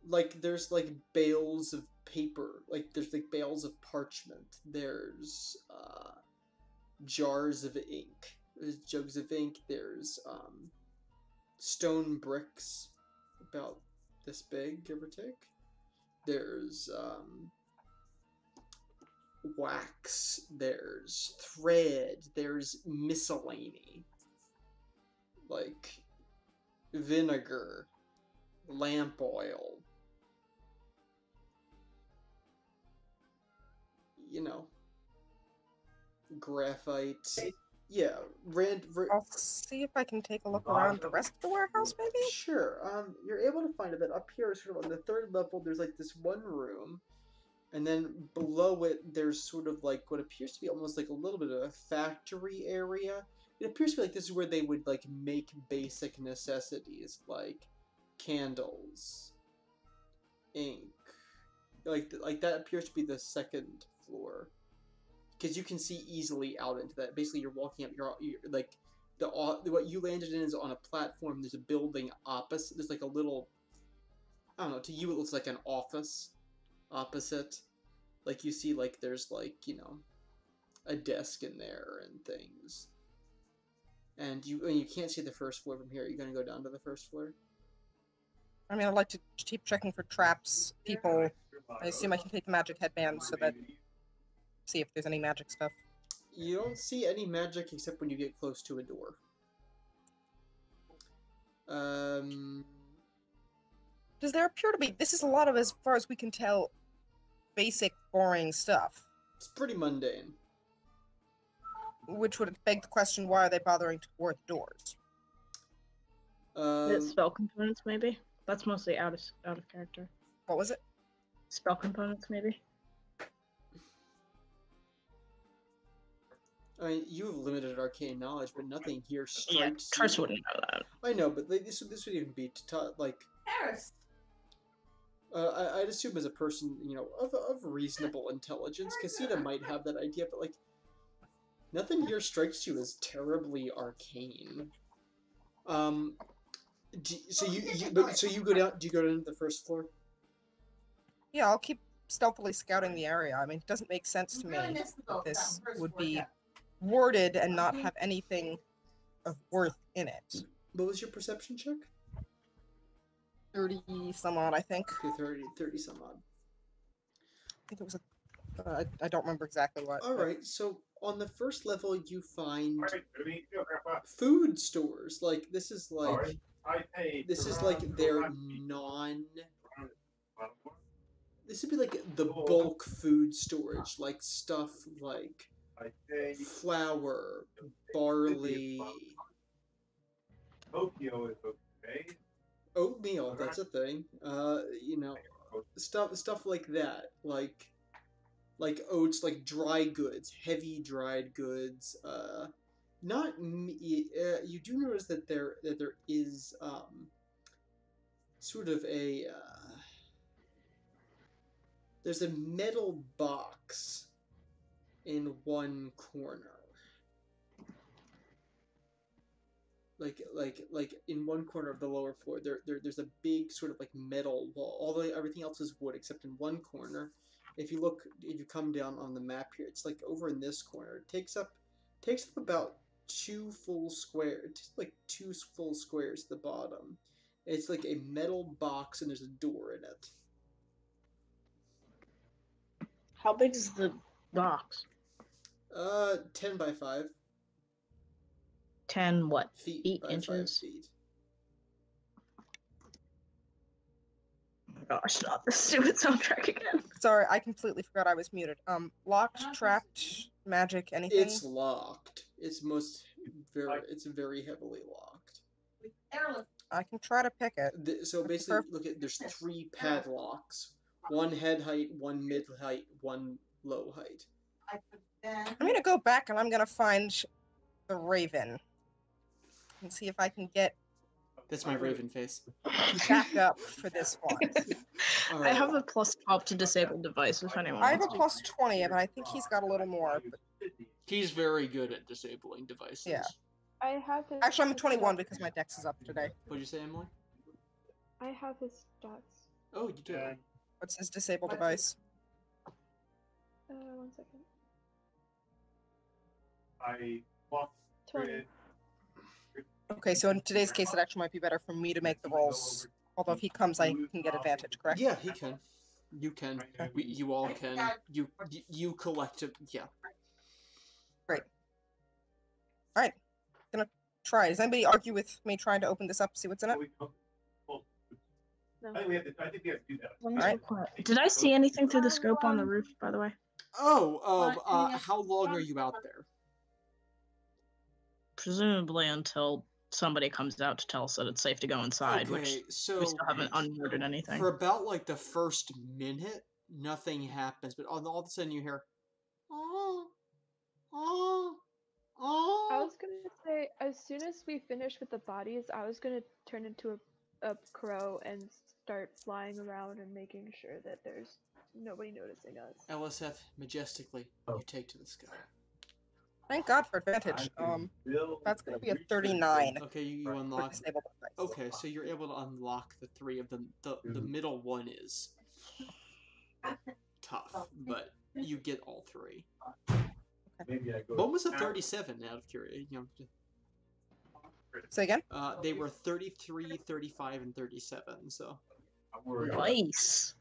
Like there's like bales of paper, like there's like bales of parchment. There's jars of ink. There's jugs of ink. There's stone bricks about this big, give or take. There's wax. There's thread. There's miscellany. Like vinegar, lamp oil. You know, graphite. Yeah, I'll see if I can take a look around the rest of the warehouse, maybe? Sure. You're able to find a bit. Up here, sort of on the third level, there's like this one room, and then below it, there's sort of like what appears to be almost like a little bit of a factory area. It appears to be like this is where they would like make basic necessities like candles, ink. Like that appears to be the second floor. Because you can see easily out into that. Basically, you're walking up. You're like what you landed in is on a platform. There's a building opposite. There's like a little. I don't know. To you, it looks like an office opposite. Like you see, like there's like a desk in there and things. And you can't see the first floor from here. Are you gonna go down to the first floor? I mean, I'd like to keep checking for traps, people. I assume I can take the magic headband so that. See if there's any magic stuff. You don't see any magic except when you get close to a door. Does there appear to be... This is a lot of, as far as we can tell, basic, boring stuff. It's pretty mundane. Which would beg the question, why are they bothering to board the doors? Is it spell components, maybe? That's mostly out of character. What was it? Spell components, maybe? I mean, you have limited arcane knowledge, but nothing here strikes Trish you. wouldn't know that. I know, but like, this would even be like. Paris. I'd assume as a person, of reasonable intelligence, Casita might have that idea, but like, nothing here strikes you as terribly arcane. So you go down. Do you go down to the first floor? Yeah, I'll keep stealthily scouting the area. I mean, it doesn't make sense to me that this would be warded and not have anything of worth in it. What was your perception check? 30 some odd, I think. Okay, 30 some odd. I think it was I don't remember exactly what. Alright, so on the first level you find food stores. Like, this is like their non... This would be like the bulk food storage, like stuff like flour, barley, oatmeal. That's a thing. Stuff like that, like oats, like dry goods, heavy dried goods. You do notice that there is sort of a. There's a metal box in one corner. Like in one corner of the lower floor, there's a big sort of like metal wall. Although everything else is wood, except in one corner. If you come down on the map here, it's like over in this corner. It takes up about 2 full squares, like 2 full squares at the bottom. It's like a metal box, and there's a door in it. How big is the box? 10 by 5. 10 what? Feet by inches? 5 feet. Oh my gosh, not the stupid soundtrack again. Sorry, I completely forgot I was muted. Locked, trapped, magic, anything? It's locked. It's very heavily locked. I can try to pick it. So basically, there's 3 padlocks. 1 head height, 1 mid height, 1 low height. I'm gonna go back and I'm gonna find the raven and see if I can get That's my raven face. back up for this one. I have a +12 to disable device if anyone I have wants a +20, but I think he's got a little more. But He's very good at disabling devices. Yeah. I have his. Actually, I'm his 21 stats. because my dex is up today. What'd you say, Emily? I have his stats. Oh, you do. Yeah. What's his disabled device? 1 second. I walked 20. Okay, so in today's case, it actually might be better for me to make the rolls. Although if he comes, I can get advantage, correct? Yeah, he can. You can. You all can. You collective. Yeah. Alright. Gonna try. Does anybody argue with me trying to open this up, see what's in it? No. I think we have to do that. Alright. Did I see anything through the scope on the roof, by the way? Oh, how long are you out there? Presumably until somebody comes out to tell us that it's safe to go inside, which Okay, so we still haven't unloaded anything. for about like the first minute, nothing happens, but all of a sudden you hear, oh, oh, oh. I was gonna say, as soon as we finish with the bodies, I was gonna turn into a crow and start flying around and making sure that there's nobody noticing us. LSF, majestically, you take to the sky. Thank God for advantage. That's gonna be a 39. Okay, you for unlock. disabled device. Okay, so you're able to unlock the three of them. The middle one is tough, but you get all three. Maybe I go. One was a 37 out of curiosity. Say again? They were 33, 35, and 37. So I'm worried. Nice.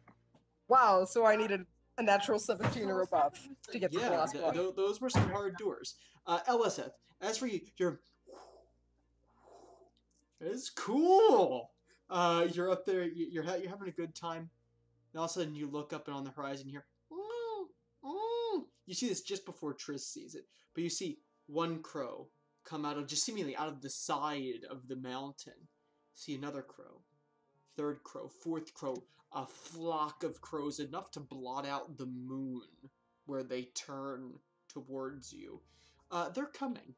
Wow, so I needed a natural 17 or above to get to the yeah, last one. those were some hard doors. LSF, as for you, you're. It's cool. You're up there. You're having a good time. And all of a sudden, you look up and on the horizon, you hear. Oh, oh. You see this just before Triss sees it, but you see one crow come out of just seemingly out of the side of the mountain. See another crow, third crow, fourth crow, a flock of crows, enough to blot out the moon where they turn towards you. They're coming.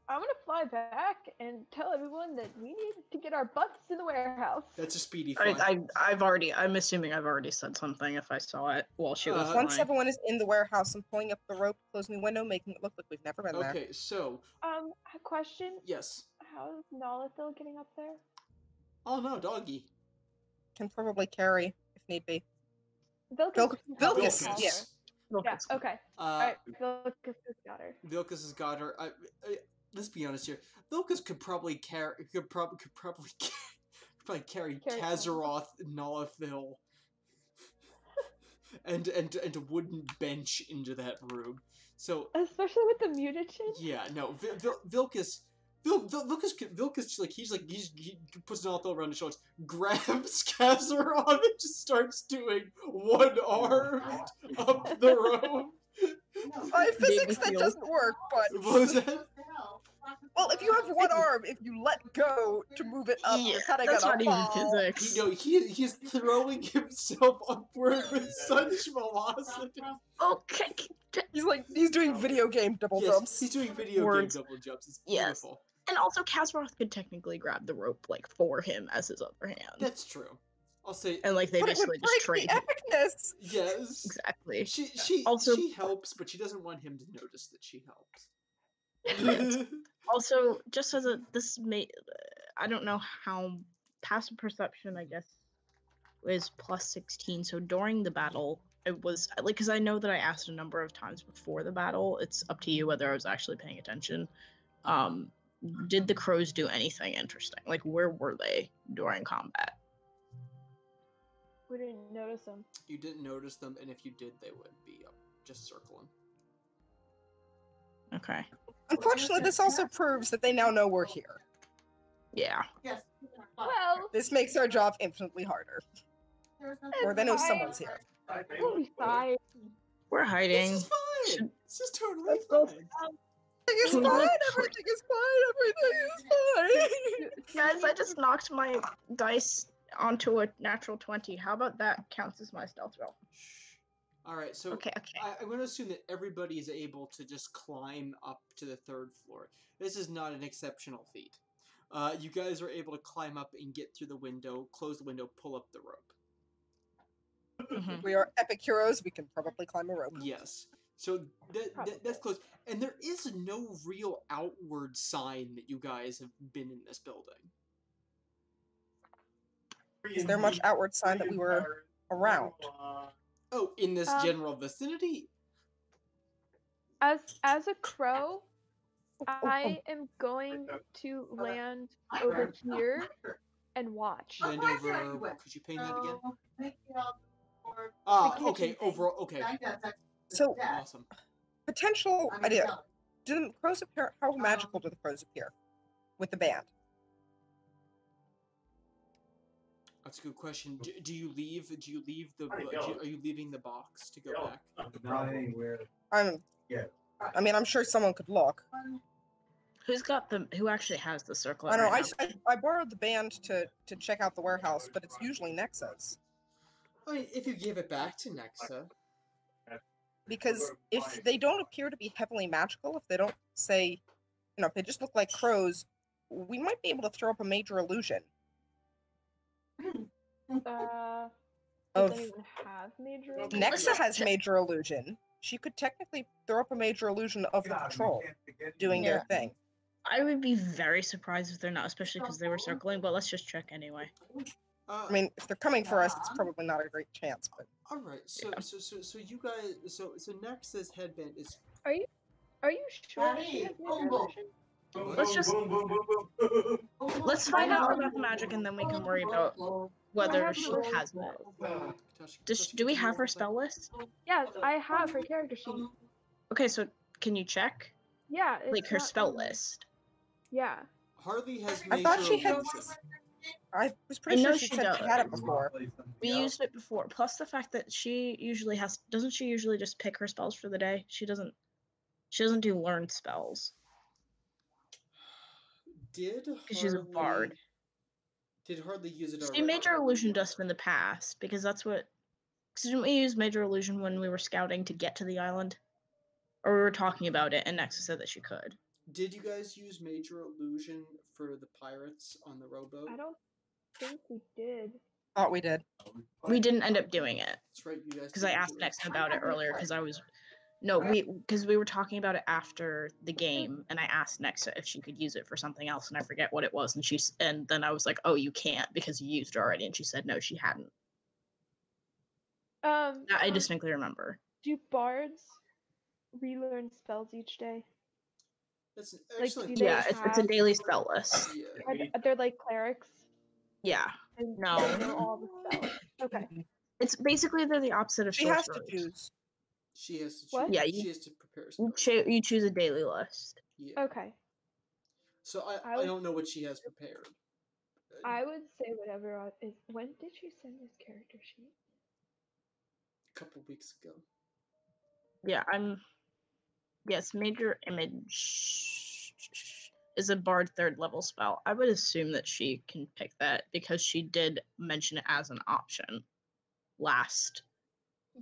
I'm gonna fly back and tell everyone that we need to get our butts in the warehouse. That's a speedy fly. I'm assuming I've already said something if I saw it while she was flying. Once everyone is in the warehouse, I'm pulling up the rope, closing the window, making it look like we've never been there. Okay, so A question. yes. How's Nolithil getting up there? Oh no, doggy. Can probably carry if need be. Vilcus. Vilcus, yeah. Yeah. Okay. Alright. Vilcus has got her. Vilcus has got her. Let's be honest here. Vilcus could probably carry. Could probably carry Kazaroth, Nolithil, and a wooden bench into that room. So especially with the mutagen. yeah, no, Vilcus. Vilcus, he puts Nolithil around his shoulders, grabs Kazaroth, and just starts doing one arm up the rope. By physics, that doesn't work, but... What was that? Well, if you have one arm, if you let go to move it up, you're kind of gonna fall. Physics. He's throwing himself upward with such velocity. Okay. He's doing video game double Yes, jumps. he's doing video Words. game double jumps. It's Yes. beautiful. And also, Kazaroth could technically grab the rope for him as his other hand. That's true. I'll say. And they But it basically would just break trade. the epicness. Yes. Exactly. She Also- she helps, but she doesn't want him to notice that she helps. Also, just as I don't know how passive perception, I guess, is plus 16. So during the battle, it was because I know that I asked a number of times before the battle. It's up to you whether I was actually paying attention. Did the crows do anything interesting? Like, where were they during combat? We didn't notice them. You didn't notice them, and if you did, they would be up, just circling. Okay. Unfortunately, this also proves that they now know we're here. Yeah. Well, This makes our job infinitely harder. Or they know fine. someone's here. We'll be fine. We're hiding. This is fine. Should- This is totally Let's go. fine. Everything is fine, everything is fine, everything is fine. Guys, I just knocked my dice onto a natural 20. How about that counts as my stealth roll? All right, so Okay. I'm going to assume that everybody is able to just climb up to the third floor. This is not an exceptional feat. You guys are able to climb up and get through the window, close the window, pull up the rope. Mhm. We are epic heroes, we can probably climb a rope. Yes. So that's Probably. close. And there is no real outward sign that you guys have been in this building. Is there much outward sign that we were around? Oh, in this general vicinity? As a crow, I am going to land over here and watch. Land over. Could you paint that again? kitchen Okay. thing. Overall, okay. So, Awesome. potential idea. Do the crows appear? How magical do the crows appear with the band? That's a good question. Do you leave? Do you leave the? Are you leaving the box to go back? Not anywhere. I mean, I'm sure someone could look. Who's got the? Who actually has the circlet? I know. Right I borrowed the band to check out the warehouse, but it's usually Nexa's. I mean, if you give it back to Nexa. Because if they don't appear to be heavily magical, if they don't say, if they just look like crows, we might be able to throw up a major illusion. Does Of- anyone have major illusion? Nexa has major illusion. She could technically throw up a major illusion of the patrol doing their thing. I would be very surprised if they're not, especially because they were circling. But let's just check anyway. I mean, if they're coming for us, it's probably not a great chance. But All right. So you guys. So Nexa's headband is. Are you sure she has major illusion? Let's just let's find out about the magic, and then we can worry about whether she has it. Do we have her spell list? Yes, I have her character sheet. Okay, so can you check Yeah, it's like her not spell in- list? Yeah. Harley has I thought she major had. illusion. I was pretty I know sure she she said she does. had it before. We used it before. Plus the fact that she usually has. Doesn't she usually just pick her spells for the day? She doesn't. She doesn't do learned spells. Did Harley? She's a bard. Did Harley use it She already? major illusion dust in the past because that's what. Because didn't we use major illusion when we were scouting to get to the island, or we were talking about it, and Nexa said that she could. Did you guys use major illusion for the pirates on the rowboat? I don't think we did. Thought we did. We didn't end up doing it That's right, you guys. because I asked Nexa about it earlier because I was. No, because we were talking about it after the game, and I asked Nexa if she could use it for something else, and I forget what it was, and then I was like, "Oh, you can't because you used it already," and she said no, she hadn't. I distinctly remember. Do bards relearn spells each day? That's an Like, excellent. do they Yeah, it's a daily spell list. Yeah. They're like clerics. Yeah, And No. they know all the spells. Okay. it's basically they're the opposite of She has to sorcerers. choose. She has to. What? Yeah, she has to prepare. You, spells. you choose a daily list. Yeah. Okay. So I I would- don't know what she has prepared. I would say whatever is. When did she send this character sheet? A couple weeks ago. Yeah, Yes, major image is a bard 3rd level spell. I would assume that she can pick that because she did mention it as an option last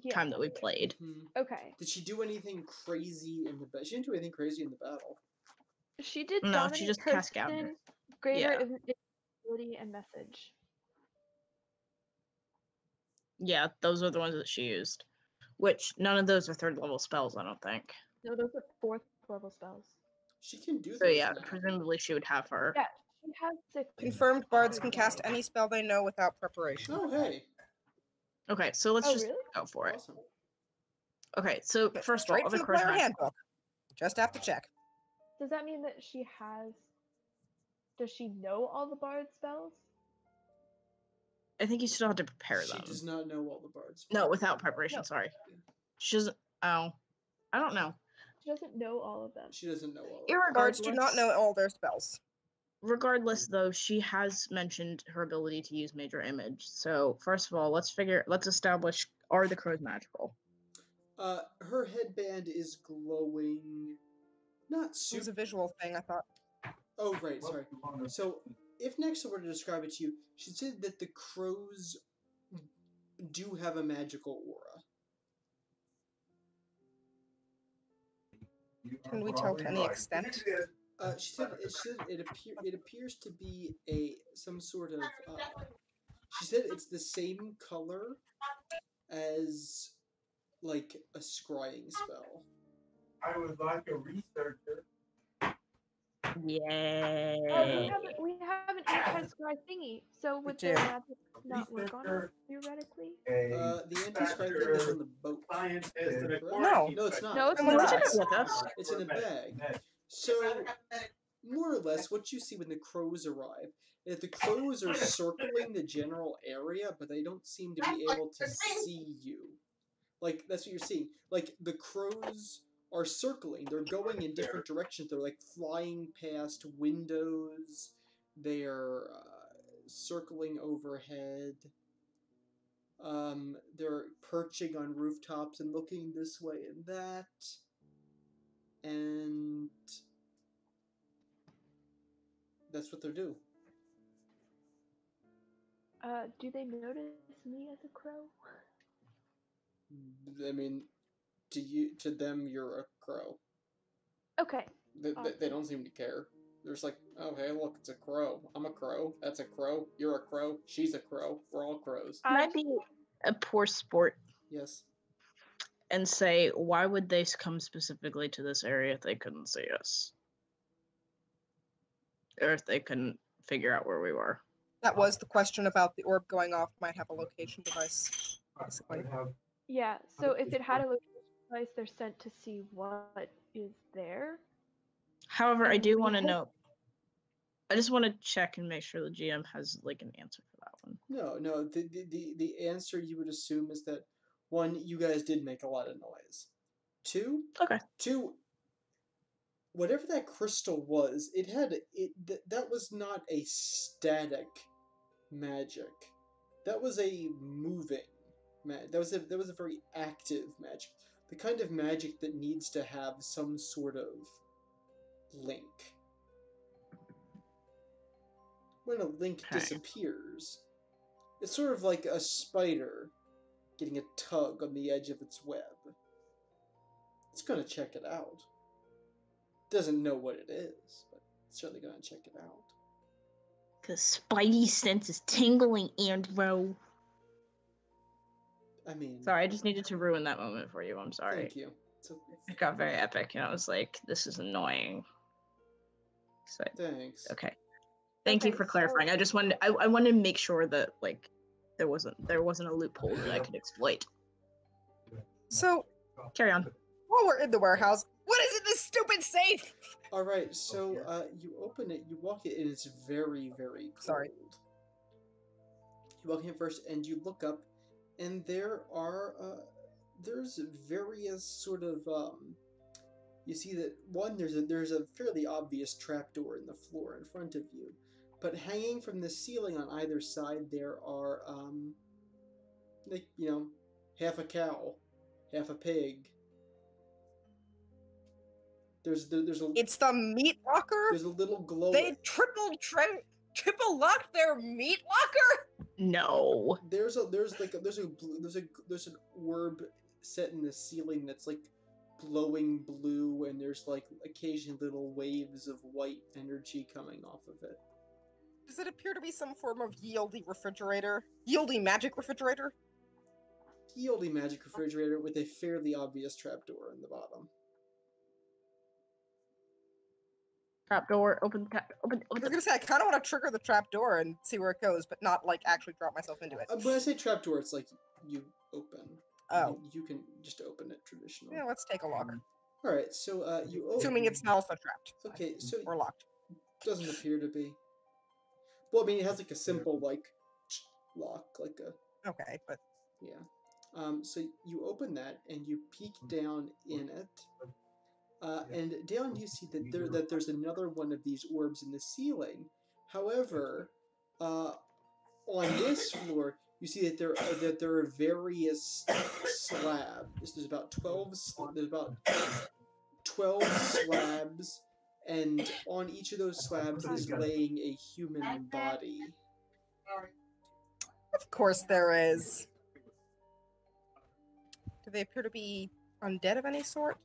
Yeah. time that we played. Okay. Did she do anything crazy in the battle? She didn't do anything crazy in the battle. She did No, dominate she just cast person, Gavin. greater Yeah. ability, and message. Yeah, those are the ones that she used. Which none of those are 3rd level spells, I don't think. No, those are 4th level spells. She can do So those yeah, now. presumably she would have her. Yeah, she has 6. Confirmed bards can cast any spell they know without preparation. Oh hey. Okay, so let's Oh, just really? go for it. Awesome. Okay, so first of all, Straight the from the crow's player magic. handbook. Just have to check. Does that mean that she has? Does she know all the bard spells? I think you still have to prepare She them. does not know all the bards. No, without preparation, No. sorry. She doesn't. Oh. I don't know. She doesn't know all of them. She doesn't know all of Irregardless, Bards do not know all their spells. Regardless, though, she has mentioned her ability to use major image. So, first of all, let's establish, are the crows magical? Her headband is glowing. Not It was super. a visual thing, I thought. Oh right, sorry. So if Nexa were to describe it to you, she said that the crows do have a magical aura. Can we tell to any extent? She said it appears to be some sort of. She said it's the same color as like a scrying spell. I was like a researcher. Yay. Oh, we have an anti-scribe thingy. So would do. the magic not work on us theoretically? The anti-scribe thing is on the boat. Scientist. No. No, it's not. No, it's I'm with We not. took it us. with us. It's in a bag. So, more or less, what you see when the crows arrive is the crows are circling the general area, but they don't seem to be able to see you. Like, that's what you're seeing. Like, the crows are circling. They're going in different directions. They're, like, flying past windows. They're circling overhead. They're perching on rooftops and looking this way and that. And that's what they're doing. Do they notice me as a crow? I mean, to them, you're a crow. Okay. They don't seem to care. They're just like, oh, hey, look, it's a crow. I'm a crow. That's a crow. You're a crow. She's a crow. We're all crows. Can I be a poor sport Yes. and say, why would they come specifically to this area if they couldn't see us? Or if they couldn't figure out where we were? That was the question about the orb going off might have a location device. Basically. Yeah, so if it had a location device, they're sent to see what is there. However, I And do we want to hope- know. I just want to check and make sure the GM has like an answer for that one. No. The answer you would assume is that, one, you guys did make a lot of noise. Two, whatever that crystal was, that was not a static magic. That was a moving magic. That was a very active magic. The kind of magic that needs to have some sort of link. When a link Okay. disappears, it's sort of like a spider getting a tug on the edge of its web. It's gonna check it out. Doesn't know what it is, but it's certainly gonna check it out. Cause Spidey sense is tingling, Andrew. I mean, Sorry, I just needed to ruin that moment for you. I'm sorry. thank you. It got very epic, and I was like, "This is annoying." So, Thanks. okay. Thank you Okay, for so- clarifying. I just wanted, I wanted to make sure that like there wasn't a loophole that I could exploit. So Carry on. while we're in the warehouse, what is in this stupid safe? All right, so you open it, you walk it, and it's very, very cold. Sorry. You walk in first, and you look up, and there's various sort of you see that one there's a fairly obvious trapdoor in the floor in front of you, but hanging from the ceiling on either side there are like, you know, half a cow, half a pig. There's a It's the meat locker. there's a little glow. They triple locked their meat locker. No. There's an orb set in the ceiling that's like glowing blue, and there's like occasional little waves of white energy coming off of it. Does it appear to be some form of yieldy refrigerator? Yieldy magic refrigerator? Yieldy magic refrigerator with a fairly obvious trapdoor in the bottom. Trapdoor. Open. I was gonna say I kind of want to trigger the trapdoor and see where it goes, but not like actually drop myself into it. When I say trapdoor, it's like you open. Oh, You can just open it traditionally. yeah. Let's take a look. All right, so you open. Assuming it's not also trapped. Okay, so Or locked. doesn't appear to be. Well, I mean, it has like a simple like lock, like a Okay, but yeah. So you open that and you peek down in it, and down you see that there's another one of these orbs in the ceiling. However, on this floor you see that there are various slabs. There's about 12 slabs, and on each of those slabs is laying a human body. of course there is. Do they appear to be undead of any sort?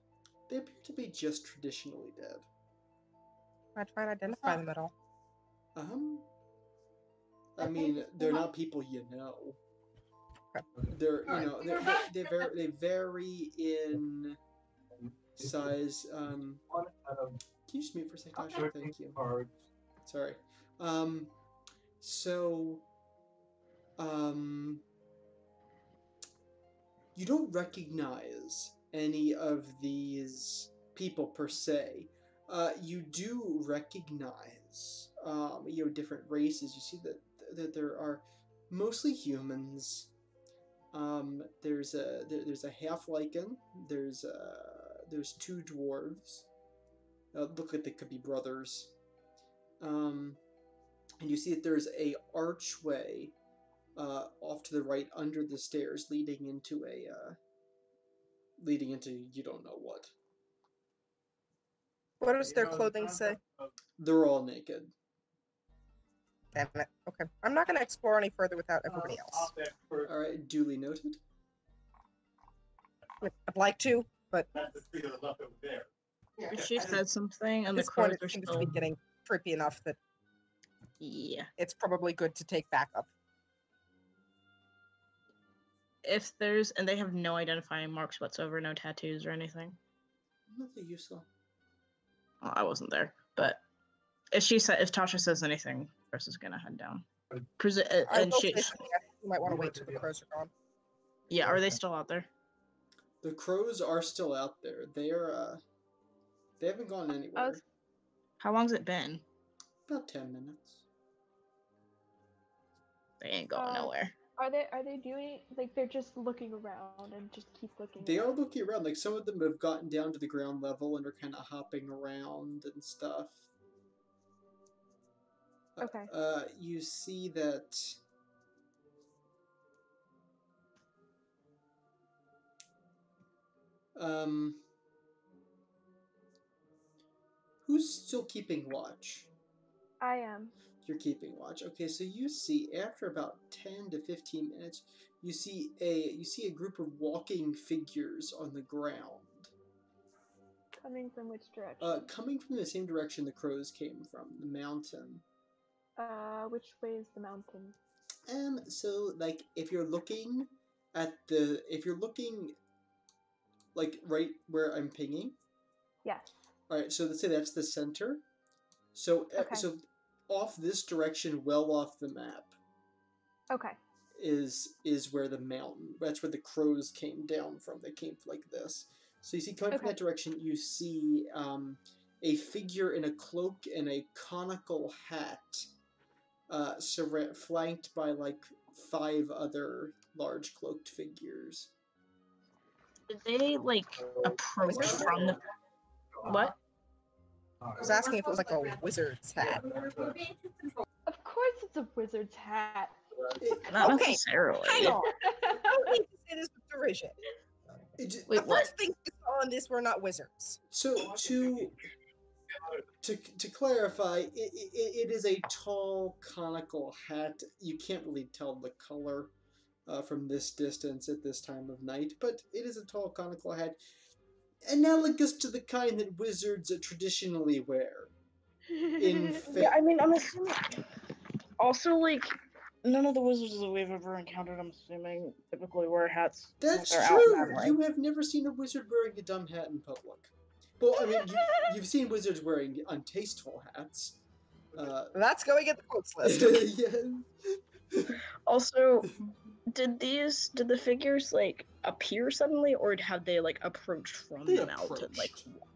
They appear to be just traditionally dead. Can I try and identify them at all? I mean, they're not people you know. They're they vary in size. Can you just mute for a second, Tasha? Thank you. Sorry. So you don't recognize any of these people per se. You do recognize, different races. You see that there are mostly humans. There's a half Lycan. There's two dwarves. Look like they could be brothers. And you see that there's a archway off to the right under the stairs, leading into you don't know what. What does their clothing say? They're all naked. Damn it. Okay. I'm not going to explore any further without everybody else. Alright, duly noted. I'd like to, but... She said something, and the this point crows it are seems still... to be getting trippy enough that Yeah. it's probably good to take backup. If there's... And they have no identifying marks whatsoever, no tattoos or anything. Nothing you saw. Well, I wasn't there, but... If Tasha says anything, Chris is gonna head down. I And will she... say something. I think you might want to wait till the crows are gone. Yeah, are they still out there? The crows are still out there. They haven't gone anywhere. How long's it been? About 10 minutes. They ain't going nowhere. Are they doing like they're just looking around and just keep looking? They are looking around. Like some of them have gotten down to the ground level and are kind of hopping around and stuff. Okay. You see that. Who's still keeping watch? I am. You're keeping watch. Okay, so you see after about 10 to 15 minutes, you see a group of walking figures on the ground. Coming from which direction? Coming from the same direction the crows came from, the mountain. Which way is the mountain? So like if you're looking like right where I'm pinging. Yes. All right, so let's say that's the center. So Okay. So off this direction, well off the map. Okay. Is where the mountain. That's where the crows came down from. They came like this. So you see, coming from that direction, you see a figure in a cloak and a conical hat, flanked by like 5 other large cloaked figures. Did they like approach from the... What? I was asking if it was like a wizard's hat. Of course it's a wizard's hat. Not Okay, necessarily. Hang on. I don't need to say this with derision. Wait, The first things we saw in this were not wizards. So to clarify, it is a tall conical hat. You can't really tell the color from this distance at this time of night, but it is a tall conical hat, analogous to the kind that wizards traditionally wear. Yeah, I mean, I'm assuming. Also, like, none of the wizards that we've ever encountered, I'm assuming, typically wear hats. That's when they're true. out that way. You have never seen a wizard wearing a dumb hat in public. Well, I mean, you've seen wizards wearing untasteful hats. That's going in the quotes list. Yeah. Also, did the figures like appear suddenly, or have they like approached from They the mountain? approached. Like,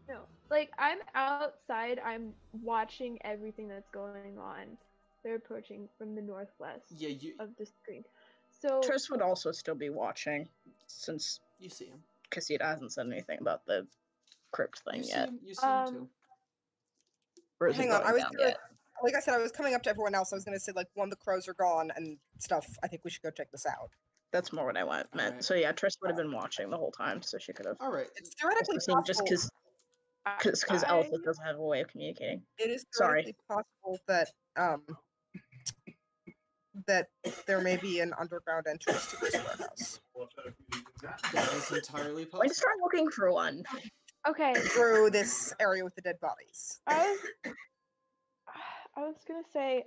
No. Like I'm outside, I'm watching everything that's going on. They're approaching from the northwest Yeah, you of the screen. So Triss would also still be watching, since see him. Cassita hasn't said anything about the crypt thing yet. You see him too. Or is it Hang on, going I was down gonna, yet? like I said, I was coming up to everyone else. I was going to say, like, one, the crows are gone and stuff. I think we should go check this out. That's more what I meant. Alright. So yeah, Triss would have been watching the whole time, so she could have. All right. It's theoretically Just possible. because Elsa doesn't have a way of communicating. It is Sorry. theoretically possible that that there may be an underground entrance to this warehouse That is entirely I'm going possible. to start looking for one. okay, through this area with the dead bodies. I was gonna say,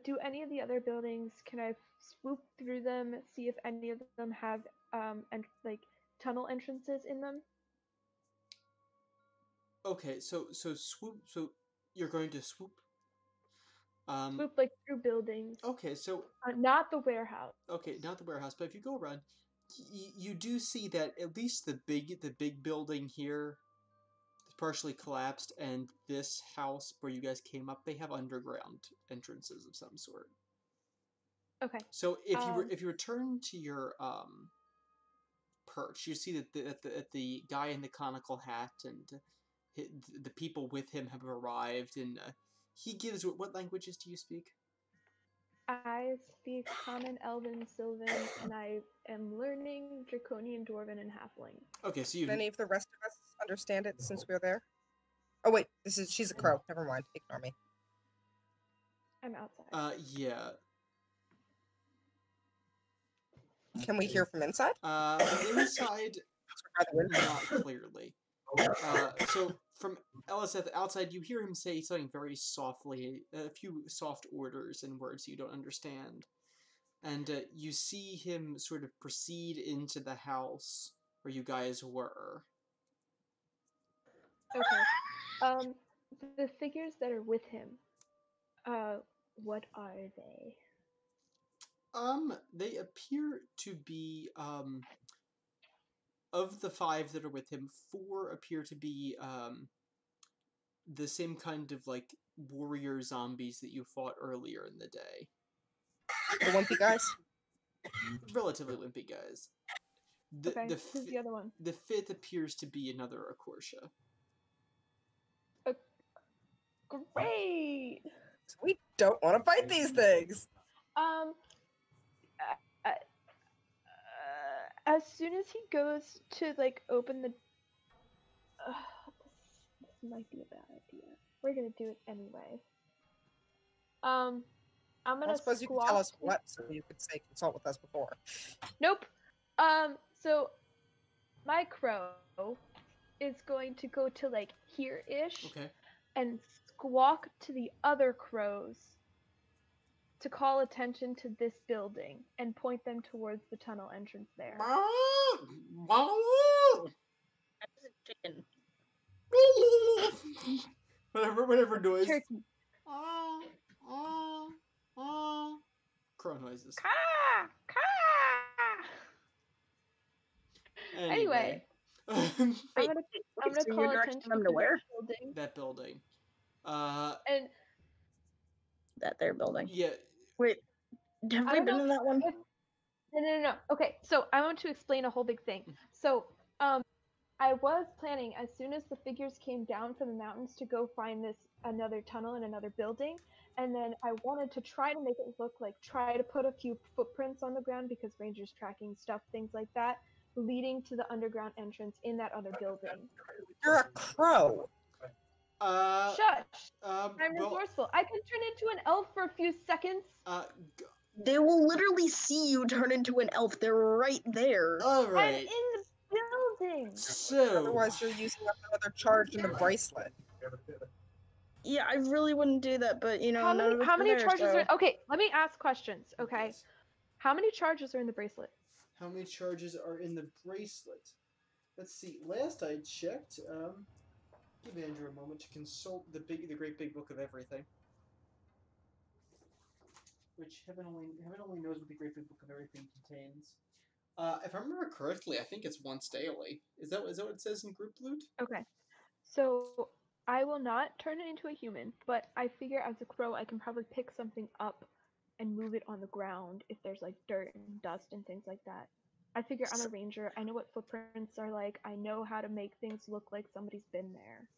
do any of the other buildings? Can I swoop through them, see if any of them have and like tunnel entrances in them? Okay, so swoop. So you're going to swoop. Swoop like through buildings. Okay, so Not the warehouse. okay, not the warehouse, but if you go around, you do see that at least the big building here is partially collapsed, and this house where you guys came up, they have underground entrances of some sort. Okay. So if you return to your perch, you see that the guy in the conical hat and the people with him have arrived, and he gives what languages do you speak? I speak Common, Elven, Sylvan, and I am learning Draconian, Dwarven, and Halfling. Okay, so Can any of the rest of us understand it since we're there? Oh wait, she's a crow. Never mind. Ignore me. I'm outside. Yeah. Can we hear from inside? Inside, not clearly. So from Eliseth outside, you hear him say something very softly, a few soft orders and words you don't understand, and you see him sort of proceed into the house where you guys were. Okay. The figures that are with him, what are they? They appear to be, of the 5 that are with him, 4 appear to be, the same kind of, like, warrior zombies that you fought earlier in the day. The wimpy guys? Relatively limpy guys. Who's the other one? The 5th appears to be another Akorsha. Great! We don't want to fight these things! As soon as he goes to, like, open the... this might be a bad idea. We're gonna do it anyway. I'm gonna I suppose you can tell us what, so you could say consult with us before. Nope. So my crow is going to go to like here-ish, Okay. and squawk to the other crows to call attention to this building and point them towards the tunnel entrance there. Chicken. whatever noise. Turkey. Crow noises. Caw! Caw! Anyway. I'm gonna so call you're attention directing them to to where? That building. And That their building. Yeah. Wait, have we been in that one? No. Okay, so I want to explain a whole big thing. So, I was planning as soon as the figures came down from the mountains to go find another tunnel in another building, and then I wanted to try to make it look like try to put a few footprints on the ground because Rangers tracking stuff, things like that, leading to the underground entrance in that other building. You're a crow. Shush! I'm resourceful. I can turn into an elf for a few seconds. They will literally see you turn into an elf. They're right there. All right. I'm in the building. So. Otherwise, you're using up another charge in the bracelet. Yeah, I really wouldn't do that, but you know, how many charges are? Okay, let me ask questions. Okay, yes. How many charges are in the bracelet? How many charges are in the bracelet? Let's see. Last I checked, give Andrew a moment to consult the great big book of everything. Which heaven only knows what the great big book of everything contains. If I remember correctly, I think it's once daily. Is that what it says in group loot? Okay, so I will not turn it into a human, but I figure as a crow, I can probably pick something up and move it on the ground if there's like dirt and dust and things like that. I figure I'm a ranger. I know what footprints are like. I know how to make things look like somebody's been there.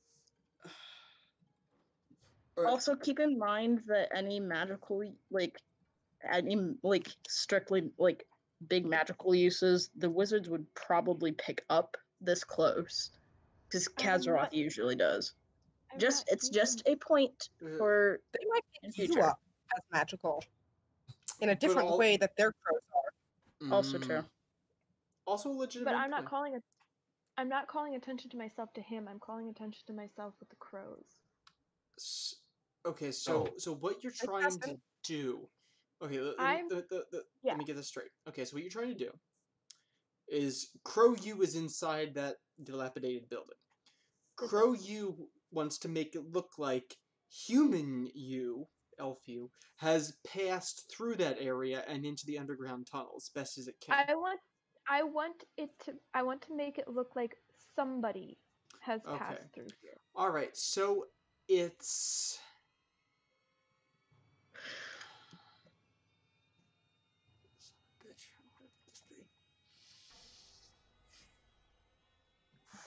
Also, keep in mind that any magical, strictly, big magical uses, the wizards would probably pick up this close. Because Kazaroth usually does. It's just a point for they might pick you up as magical in a different way that their crows are. Also true. Also legitimate. But I'm not calling attention to myself to him. I'm calling attention to myself with the crows. Okay, so what you're trying to do? Okay, I'm yeah. let me get this straight. Okay, so what you're trying to do is Crow U is inside that dilapidated building. Crow U wants to make it look like human U, Elf U, has passed through that area and into the underground tunnels best as it can. I want to make it look like somebody has passed through here. All right, so it's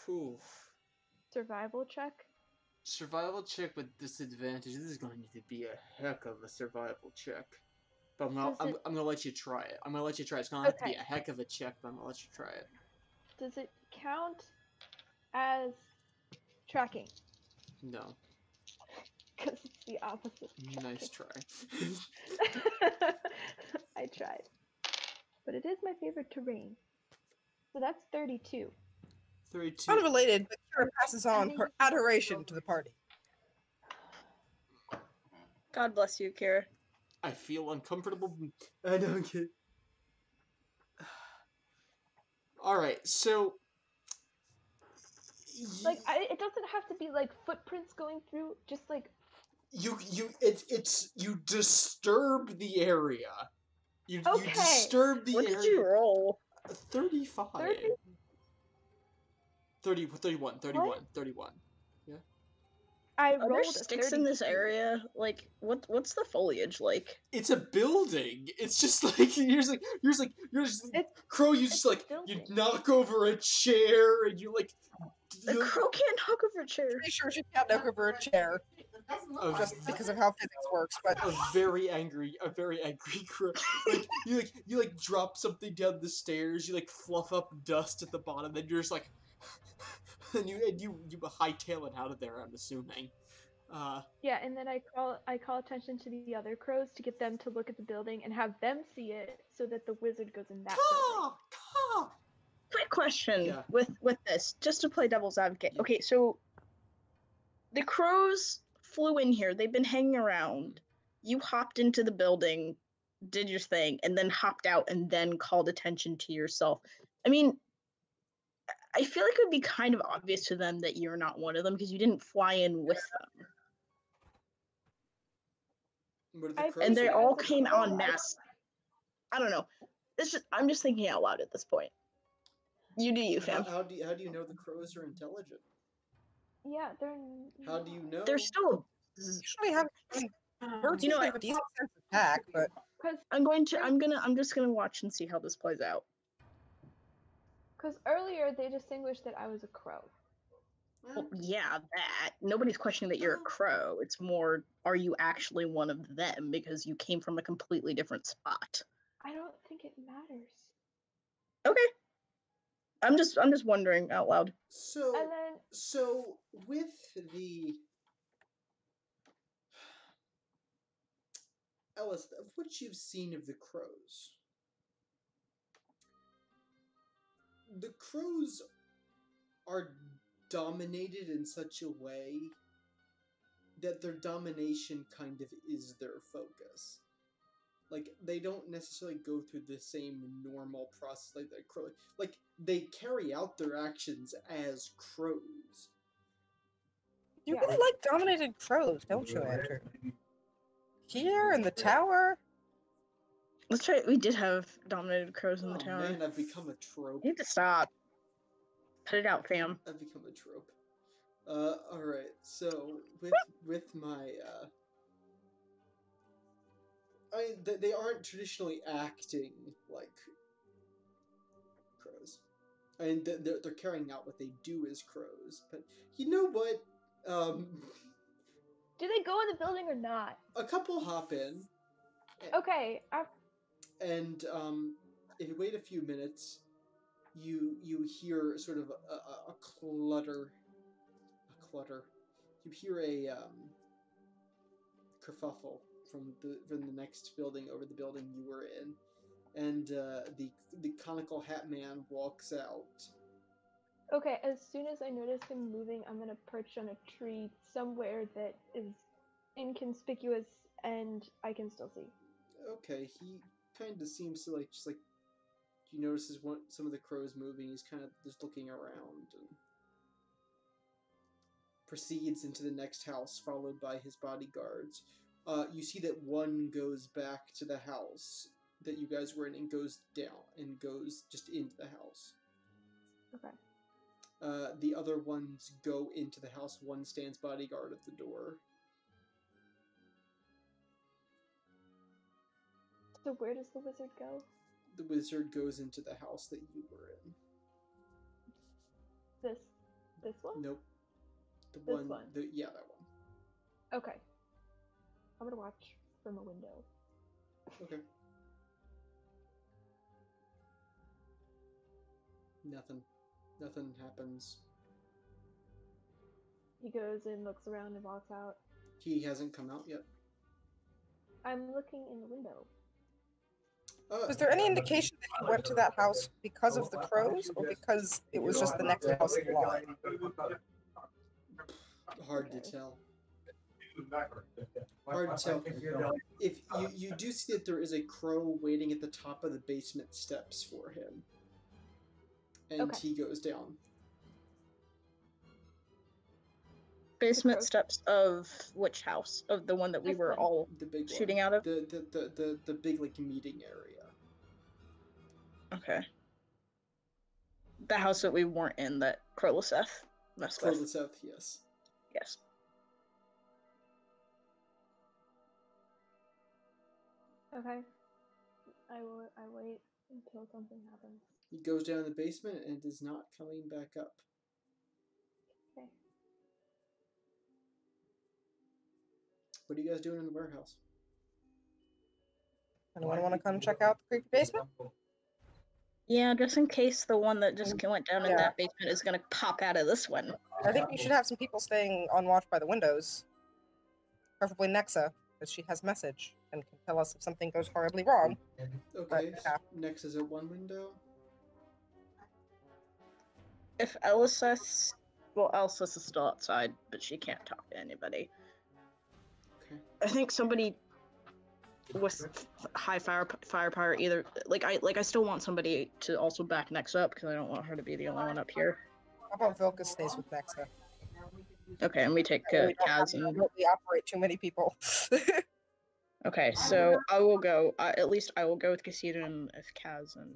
Oof. Survival check? Survival check with disadvantage. This is going to be a heck of a survival check. But I'm gonna let you try it. I'm gonna let you try it. It's gonna have to be a heck of a check, but I'm gonna let you try it. Does it count as tracking? No. Because it's the opposite. Nice try. I tried. But it is my favorite terrain. So that's 32. 32. Unrelated, but Kira passes on her adoration to the party. God bless you, Kira. I feel uncomfortable. I don't get. All right, so. Like it doesn't have to be like footprints going through. Just like. You disturb the area. You disturb the area. What did you roll? 35. 31. Yeah. I Are there rolled sticks in this area? Like, what's the foliage like? It's a building. It's just like you're just Crow. You just like you knock over a chair and you like. The crow can't knock over a chair. Pretty sure she can't knock over a chair. Just because of how physics works, but a very angry crow. Like you drop something down the stairs. You like fluff up dust at the bottom. Then you're just like, and you hightail it out of there. I'm assuming. Yeah, and then I call attention to the other crows to get them to look at the building and have them see it, so that the wizard goes in that building. Quick question with this, just to play devil's advocate. Okay, so the crows flew in here. They've been hanging around. You hopped into the building, did your thing, and then hopped out and then called attention to yourself. I mean, I feel like it would be kind of obvious to them that you're not one of them because you didn't fly in with them. And they all came en masse. I don't know. I'm just thinking out loud at this point. You do you, fam. How do you know the crows are intelligent? Yeah, they're. How do you know? They're still. Usually have. Birds usually have a decent sense of tact, but I'm just gonna watch and see how this plays out. Because earlier they distinguished that I was a crow. Well, yeah, that. Nobody's questioning that you're a crow. It's more, are you actually one of them because you came from a completely different spot? I don't think it matters. Okay. I'm just wondering out loud. So with the Ellis, of what you've seen of the crows are dominated in such a way that their domination kind of is their focus. Like, they don't necessarily go through the same normal process like the crow. Like, they carry out their actions as crows. You really like dominated crows, don't you, Andrew? Here in the tower? That's right, we did have dominated crows in the tower. Man, I've become a trope. You need to stop. Cut it out, fam. I've become a trope. Alright, so, with my, they aren't traditionally acting like crows. I mean, they're carrying out what they do as crows. But you know what? Do they go in the building or not? A couple hop in. Okay. And if you wait a few minutes, you hear sort of a clutter. You hear a kerfuffle from the next building over the building you were in, and the conical hat man walks out. Okay, as soon as I notice him moving, I'm gonna perch on a tree somewhere that is inconspicuous and I can still see. Okay, he kind of seems to just he notices some of the crows moving. He's kind of just looking around and proceeds into the next house, followed by his bodyguards. You see that one goes back to the house that you guys were in and goes down and goes just into the house. Okay. The other ones go into the house. One stands bodyguard at the door. So where does the wizard go? The wizard goes into the house that you were in. This one? Nope. This one? Yeah, that one. Okay. I'm gonna watch from a window. Okay. Nothing happens. He goes in, looks around, and walks out. He hasn't come out yet. I'm looking in the window. Was there any indication that he went to that house because of the crows, or because it was just the next house in line? Hard to tell. Hard to tell. If you do see that there is a crow waiting at the top of the basement steps for him, and he goes down. Basement steps of which house? Of the one that we were all the big shooting one. out of? The big meeting area. Okay. The house that we weren't in that Kroloseth messed with. Kroloseth, yes. Yes. Okay. I wait until something happens. He goes down in the basement and is not coming back up. Okay. What are you guys doing in the warehouse? Anyone want to come check out the creepy basement? Yeah, just in case the one that just went down in that basement is going to pop out of this one. I think you should have some people staying on watch by the windows. Preferably Nexa, because she has message and can tell us if something goes horribly wrong. Okay, Nexa's at one window. If Eliseth... Well, Eliseth is still outside, but she can't talk to anybody. Okay. I think somebody with high firepower either... I still want somebody to also back Nexa up, because I don't want her to be the only one up here. How about Vilka stays with Nexa? Okay, and we take Kaz and... We operate too many people. Okay, so I will go. At least I will go with Casita and if Kaz and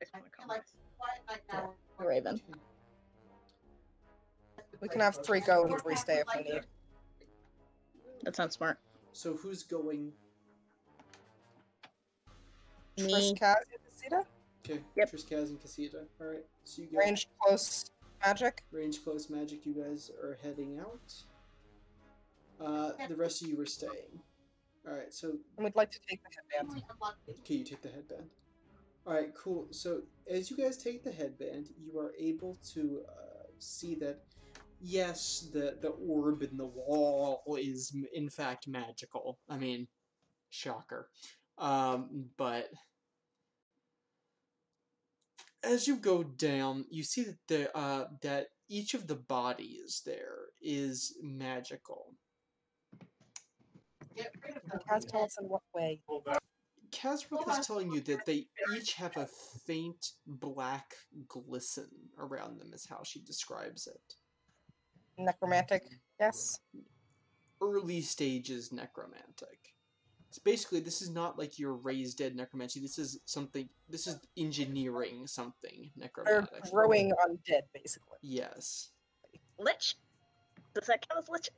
if want to come with Raven. We can have 3 go and 3 stay if we need. That sounds smart. So who's going? Tris, Kaz, and Casita? Okay, yep. Tris, Kaz, and Casita. Alright, so you guys... Range close magic? Range close magic, you guys are heading out. The rest of you are staying. Alright, so... And we'd like to take the headband. Okay, you take the headband. Alright, cool. So, as you guys take the headband, you are able to see that, yes, the orb in the wall is, in fact, magical. I mean, shocker. But... as you go down, you see that that each of the bodies there is magical. Can Kaz tell us in what way? Kazroth is telling you that they each have a faint black glisten around them, is how she describes it. Necromantic, yes? Early stages necromantic. So basically, this is not like your raised dead necromancy. This is engineering something necromantic. They're growing undead, basically. Yes. Lich? Does that count as Lich?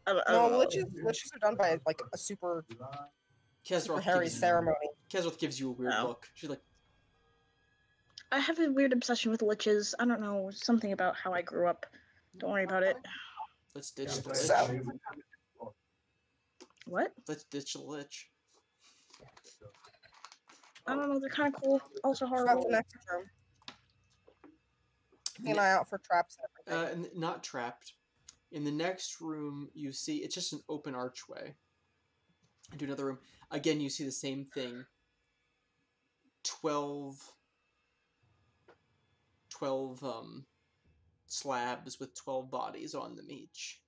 No, liches are done by like a super hairy ceremony. Kazroth gives you a weird look. She's like, I have a weird obsession with liches. I don't know, something about how I grew up. Don't worry about it. Let's ditch the lich. What? Let's ditch the lich. I don't know, they're kind of cool. Also horrible. About the next room. Keep an eye out for traps and everything. Not trapped. In the next room, you see it's just an open archway. Into another room. Again, you see the same thing. 12 slabs with 12 bodies on them each.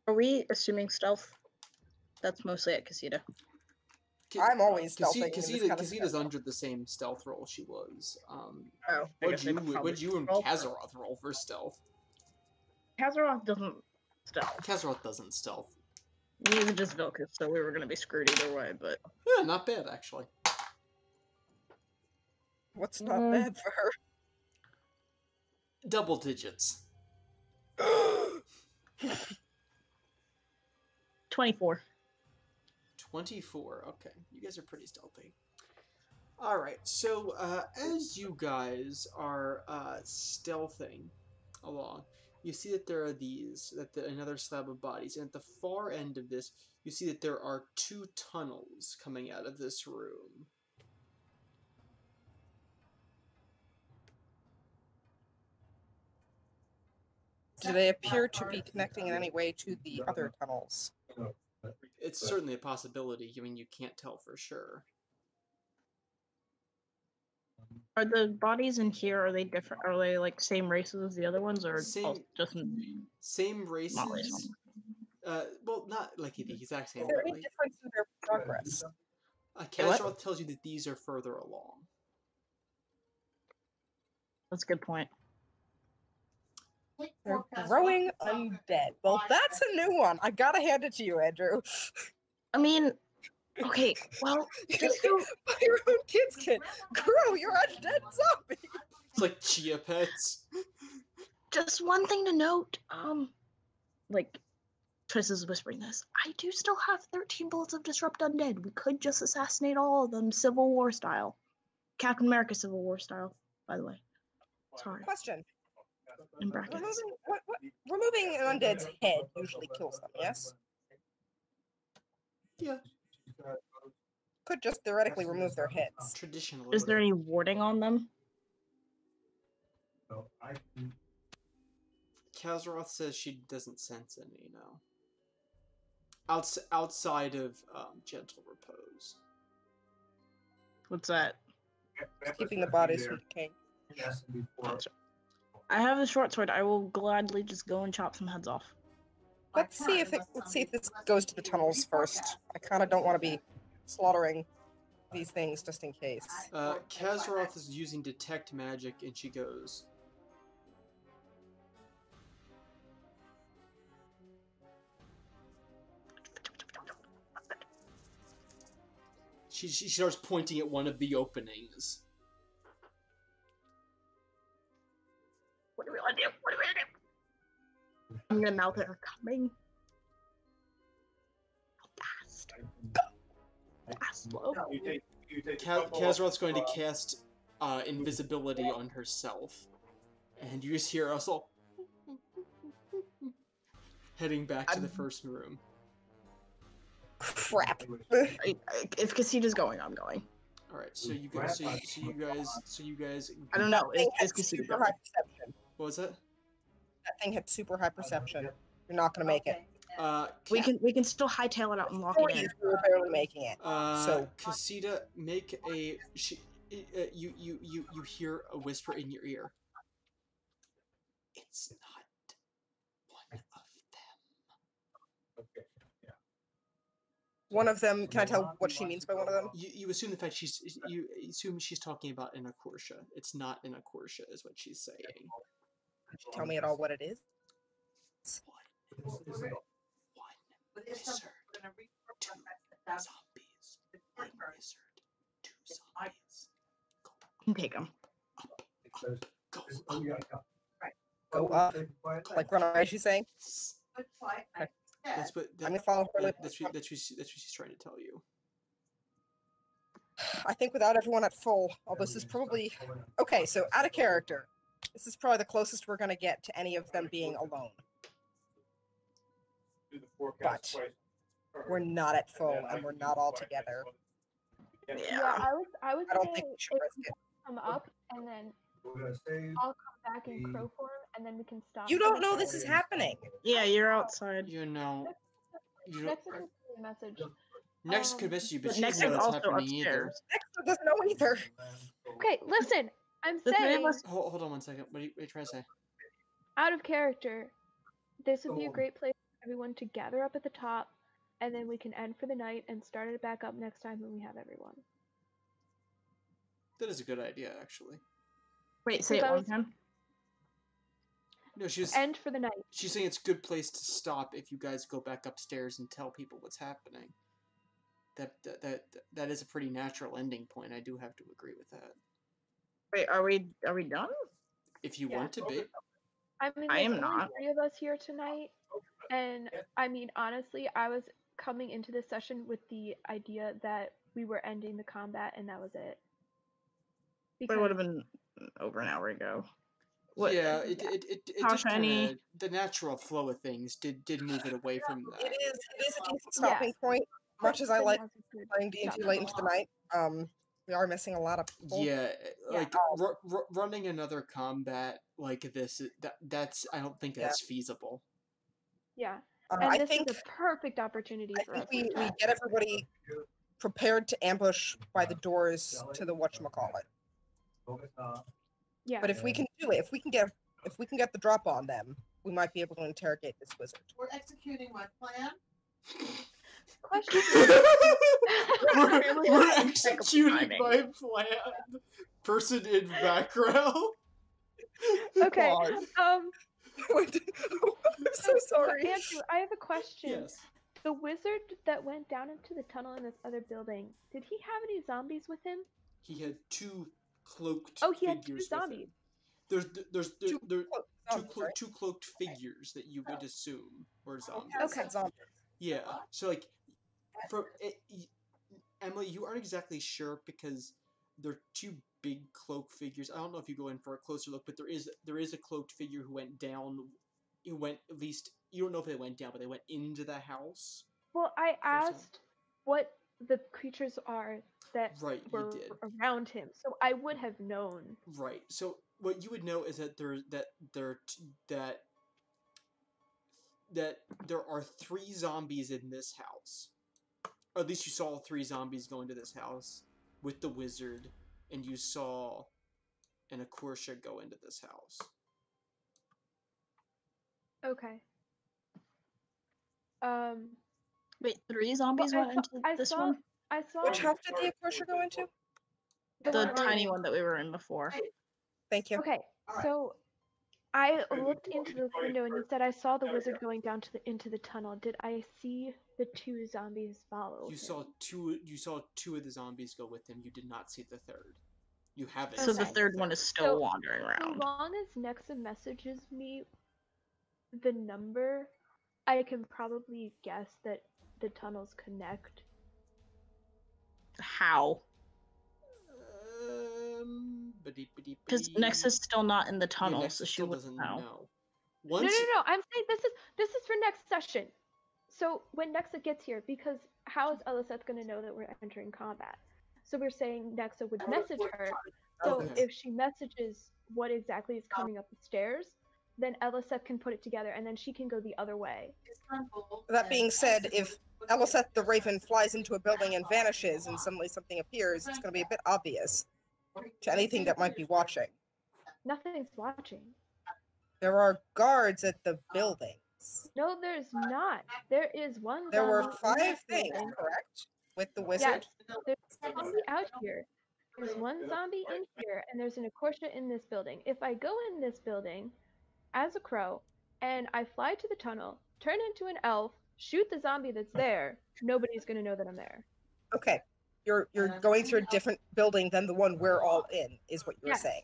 Are we assuming stealth? That's mostly it, Casita. I'm always stealthing in this kind of Casita's stuff. under the same stealth roll she was. Oh, I guess they probably What'd you and roll. Kazaroth roll for stealth? Kazaroth doesn't stealth. Kazaroth doesn't stealth. Neither does Vilcus, so we were gonna be screwed either way, but... Yeah, not bad, actually. What's not bad for her? Double digits. 24. 24. Okay, you guys are pretty stealthy. Alright, so as you guys are stealthing along, you see that there are another slab of bodies, and at the far end of this, you see that there are 2 tunnels coming out of this room. Do they appear to be connecting in any way to the other tunnels? It's certainly a possibility. I mean, you can't tell for sure. Are the bodies in here, are they different? Are they like same races as the other ones, or Same races? races? Well, not like the exact same. Is there any difference in their progress? Kazaroth tells you that these are further along. That's a good point. They're growing undead. Well, that's a new one. I gotta hand it to you, Andrew. I mean, okay, well, just go... Your own kids can grow your undead zombie. It's like chia pets. Just one thing to note, like, Triss is whispering this. I do still have 13 bullets of Disrupt Undead. We could just assassinate all of them Civil War style. Captain America Civil War style, by the way. Sorry. Question. In brackets. Removing an undead's head usually kills them, yes? Yeah. Could just theoretically remove their heads. Traditionally. Is there any warding on them? Kazaroth says she doesn't sense any, no. Outside of gentle repose. What's that? Keeping the bodies from decaying. I have a short sword. I will gladly just go and chop some heads off. Let's see if this goes to the tunnels first. I kind of don't want to be slaughtering these things just in case. Kazaroth is using detect magic, and she goes. She starts pointing at one of the openings. What do we want to do? What do we want to do? I'm gonna mouth it. Are coming. Fast. Go. Fast, slow. Kazaroth's going to cast invisibility on herself, and you just hear us all heading back to the first room. Crap. If Casita's going, I'm going. All right, so you guys. I don't know. Is Casita super going? high perception. What was that? That thing had super high perception. You're not gonna make it. We can still hightail it out and lock it in. We were barely making it. So Casita, make a. You hear a whisper in your ear. It's not one of them. Okay. Yeah. one of them. Can I tell what she means by one of them? You assume the fact you assume she's talking about an Akorsha. It's not an Akorsha, is what she's saying. Could you tell me at all what it is? One wizard, 2 zombies. 1 wizard, 2 zombies. Take them. Up, go up. Go up, like run away. She's saying. That's what. I'm gonna follow her. That's what she's trying to tell you. I think without everyone at full, this is probably okay. So out of character, this is probably the closest we're gonna get to any of them being alone. But we're not at full, and we're not all together. Yeah, I was I don't saying think we should risk it. come up and then I'll come back in crow form and then we can stop. You don't know this is happening. Yeah, you're outside. You know. Next is a message. Next could miss you, but But she next doesn't is know what's also happening either. upstairs. Next doesn't know either. Okay, listen. I'm The three saying of us. Hold on one second. What are you trying to say? out of character, this would be a great place for everyone to gather up at the top, and then we can end for the night and start it back up next time when we have everyone. That is a good idea, actually. Wait, say it Because I one was- time. No, End for the night. she's saying it's a good place to stop if you guys go back upstairs and tell people what's happening. That is a pretty natural ending point. I do have to agree with that. Wait, are we done? If you Yeah. want to be. I mean, I there's am only not. 3 of us here tonight, and I mean, honestly, I was coming into this session with the idea that we were ending the combat and that was it. But it would have been over an hour ago. What? Yeah, it did Tasha, any- kinda, the natural flow of things did move it away from that. It is a decent stopping point. Much as I Then like now's a good playing D&D stopping late into the point. night, we are missing a lot of people. Yeah, Yeah. like running another combat like this, that's I don't think that's feasible. Yeah, and I this think is a perfect opportunity I for think us. we to chat. get everybody prepared to ambush by the doors to the whatchamacallit. Yeah. But if we can do it, if we can get the drop on them, we might be able to interrogate this wizard. We're executing my plan. Question. we're executing my plan. Person in background. Okay. God. I'm so sorry. Andrew, I have a question. Yes. The wizard that went down into the tunnel in this other building, did he have any zombies with him? He had 2 cloaked Oh, he had 2 figures zombies. with him. There's Two two, right? 2 cloaked figures that you would assume were zombies. Okay. Zombies. Yeah. So like, Emily, you aren't exactly sure because they're 2 big cloak figures. I don't know if you go in for a closer look, but there is a cloaked figure who went down. Who went, at least you don't know if they went down, but they went into the house. Well, I some- asked what the creatures are that Right, you were did. around him, so I would have known. Right. So what you would know is that there are 3 zombies in this house. Or at least you saw 3 zombies go into this house with the wizard, and you saw an Akorsha go into this house. Okay. Wait, 3 zombies Well, went into this one? I saw Which house did the Akorsha go into? the The one tiny on- one that we were in before. Thank you. Okay, so I looked into the window and you said I saw the wizard going down into the tunnel. Did I see the 2 zombies follow You him? saw 2 of the zombies go with him. You did not see the third. You haven't. So the seen third one is still So- wandering So around. long as Nexa messages me the number, I can probably guess that the tunnels connect. How? Because Nex is still not in the tunnel, so she still would doesn't know. know. No, Once I'm saying this is for next session. So when Nexa gets here, because how is Eliseth going to know that we're entering combat? So we're saying Nexa would message her. So Okay. if she messages what exactly is coming up the stairs, then Eliseth can put it together, and then she can go the other way. That being said, if Eliseth the Raven flies into a building and vanishes and suddenly something appears, it's going to be a bit obvious to anything that might be watching. Nothing's watching. There are guards at the buildings. No, there's not. There is one. There were zombie in 5 this things, building. correct? With the wizard? Yes, there's a zombie out here. There's one zombie in here, and there's an Akorsha in this building. If I go in this building as a crow, and I fly to the tunnel, turn into an elf, shoot the zombie that's there, nobody's gonna know that I'm there. Okay. You're going through a different building than the one we're all in, is what you were Yes. saying.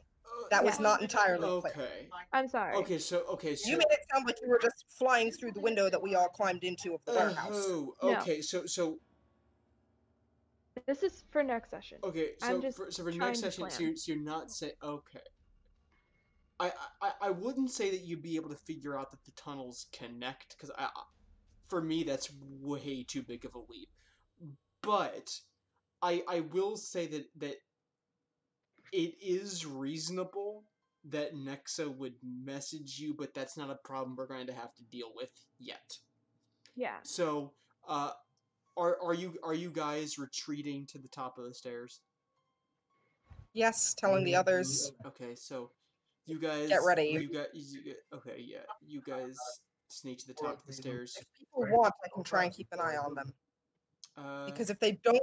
That was Yes. not entirely clear. Okay. I'm sorry. Okay. So You made it sound like you were just flying through the window that we all climbed into of the warehouse. Oh, No. okay. So This is for next session. okay. I'm So just for trying next to session, so plan. you're not saying okay. I wouldn't say that you'd be able to figure out that the tunnels connect because for me that's way too big of a leap. But I will say that it is reasonable that Nexa would message you, but that's not a problem we're going to have to deal with yet. Yeah. So, are you guys retreating to the top of the stairs? Yes, telling the others. Okay, so you guys Get ready. okay, yeah, you guys sneak to the top of the stairs. If people want, I can try and keep an eye on them. Because if they don't,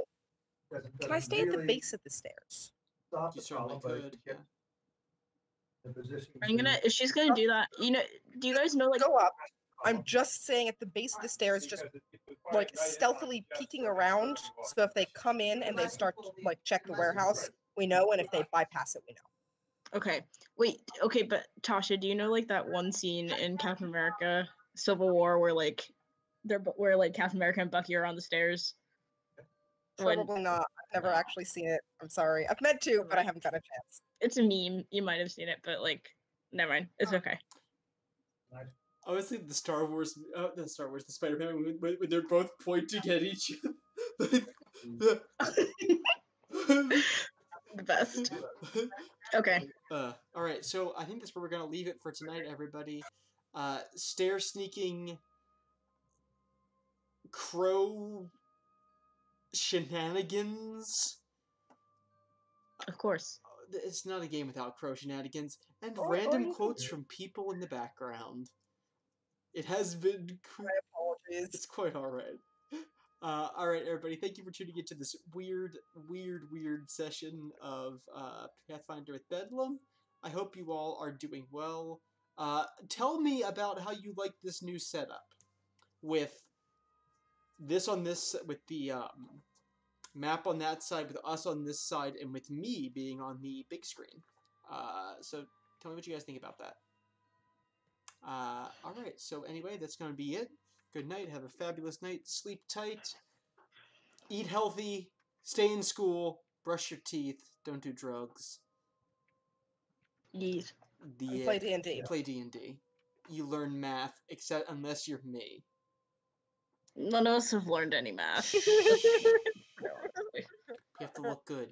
can I stay at the base of the stairs? You certainly could. Yeah. If she's gonna do that, do you guys know, like, Go up. I'm just saying at the base of the stairs, just like stealthily peeking around. So if they come in and they start like check the warehouse, we know, and if they bypass it, we know. Okay, wait, okay, but Tasha, do you know like that one scene in Captain America Civil War where like Captain America and Bucky are on the stairs? Probably not. I've never actually seen it. I'm sorry. I've meant to, but I haven't got a chance. It's a meme. You might have seen it, but like, never mind. It's okay. Honestly, the Spider-Man, when they're both pointing at each other. The best. Okay. Alright, so I think that's where we're going to leave it for tonight, everybody. Stair sneaking crow shenanigans. Of course. It's not a game without crow shenanigans. And random quotes from people in the background. It has been... My apologies. It's quite alright. Alright, everybody, thank you for tuning into this weird session of Pathfinder with Bedlam. I hope you all are doing well. Tell me about how you like this new setup. With this on this, with the map on that side, with us on this side, and with me being on the big screen. So tell me what you guys think about that. Alright, so anyway, that's going to be it. Good night, have a fabulous night, sleep tight, eat healthy, stay in school, brush your teeth, don't do drugs. Yeet. Play D&D. Play D&D. You learn math, unless you're me. None of us have learned any math. You have to look good.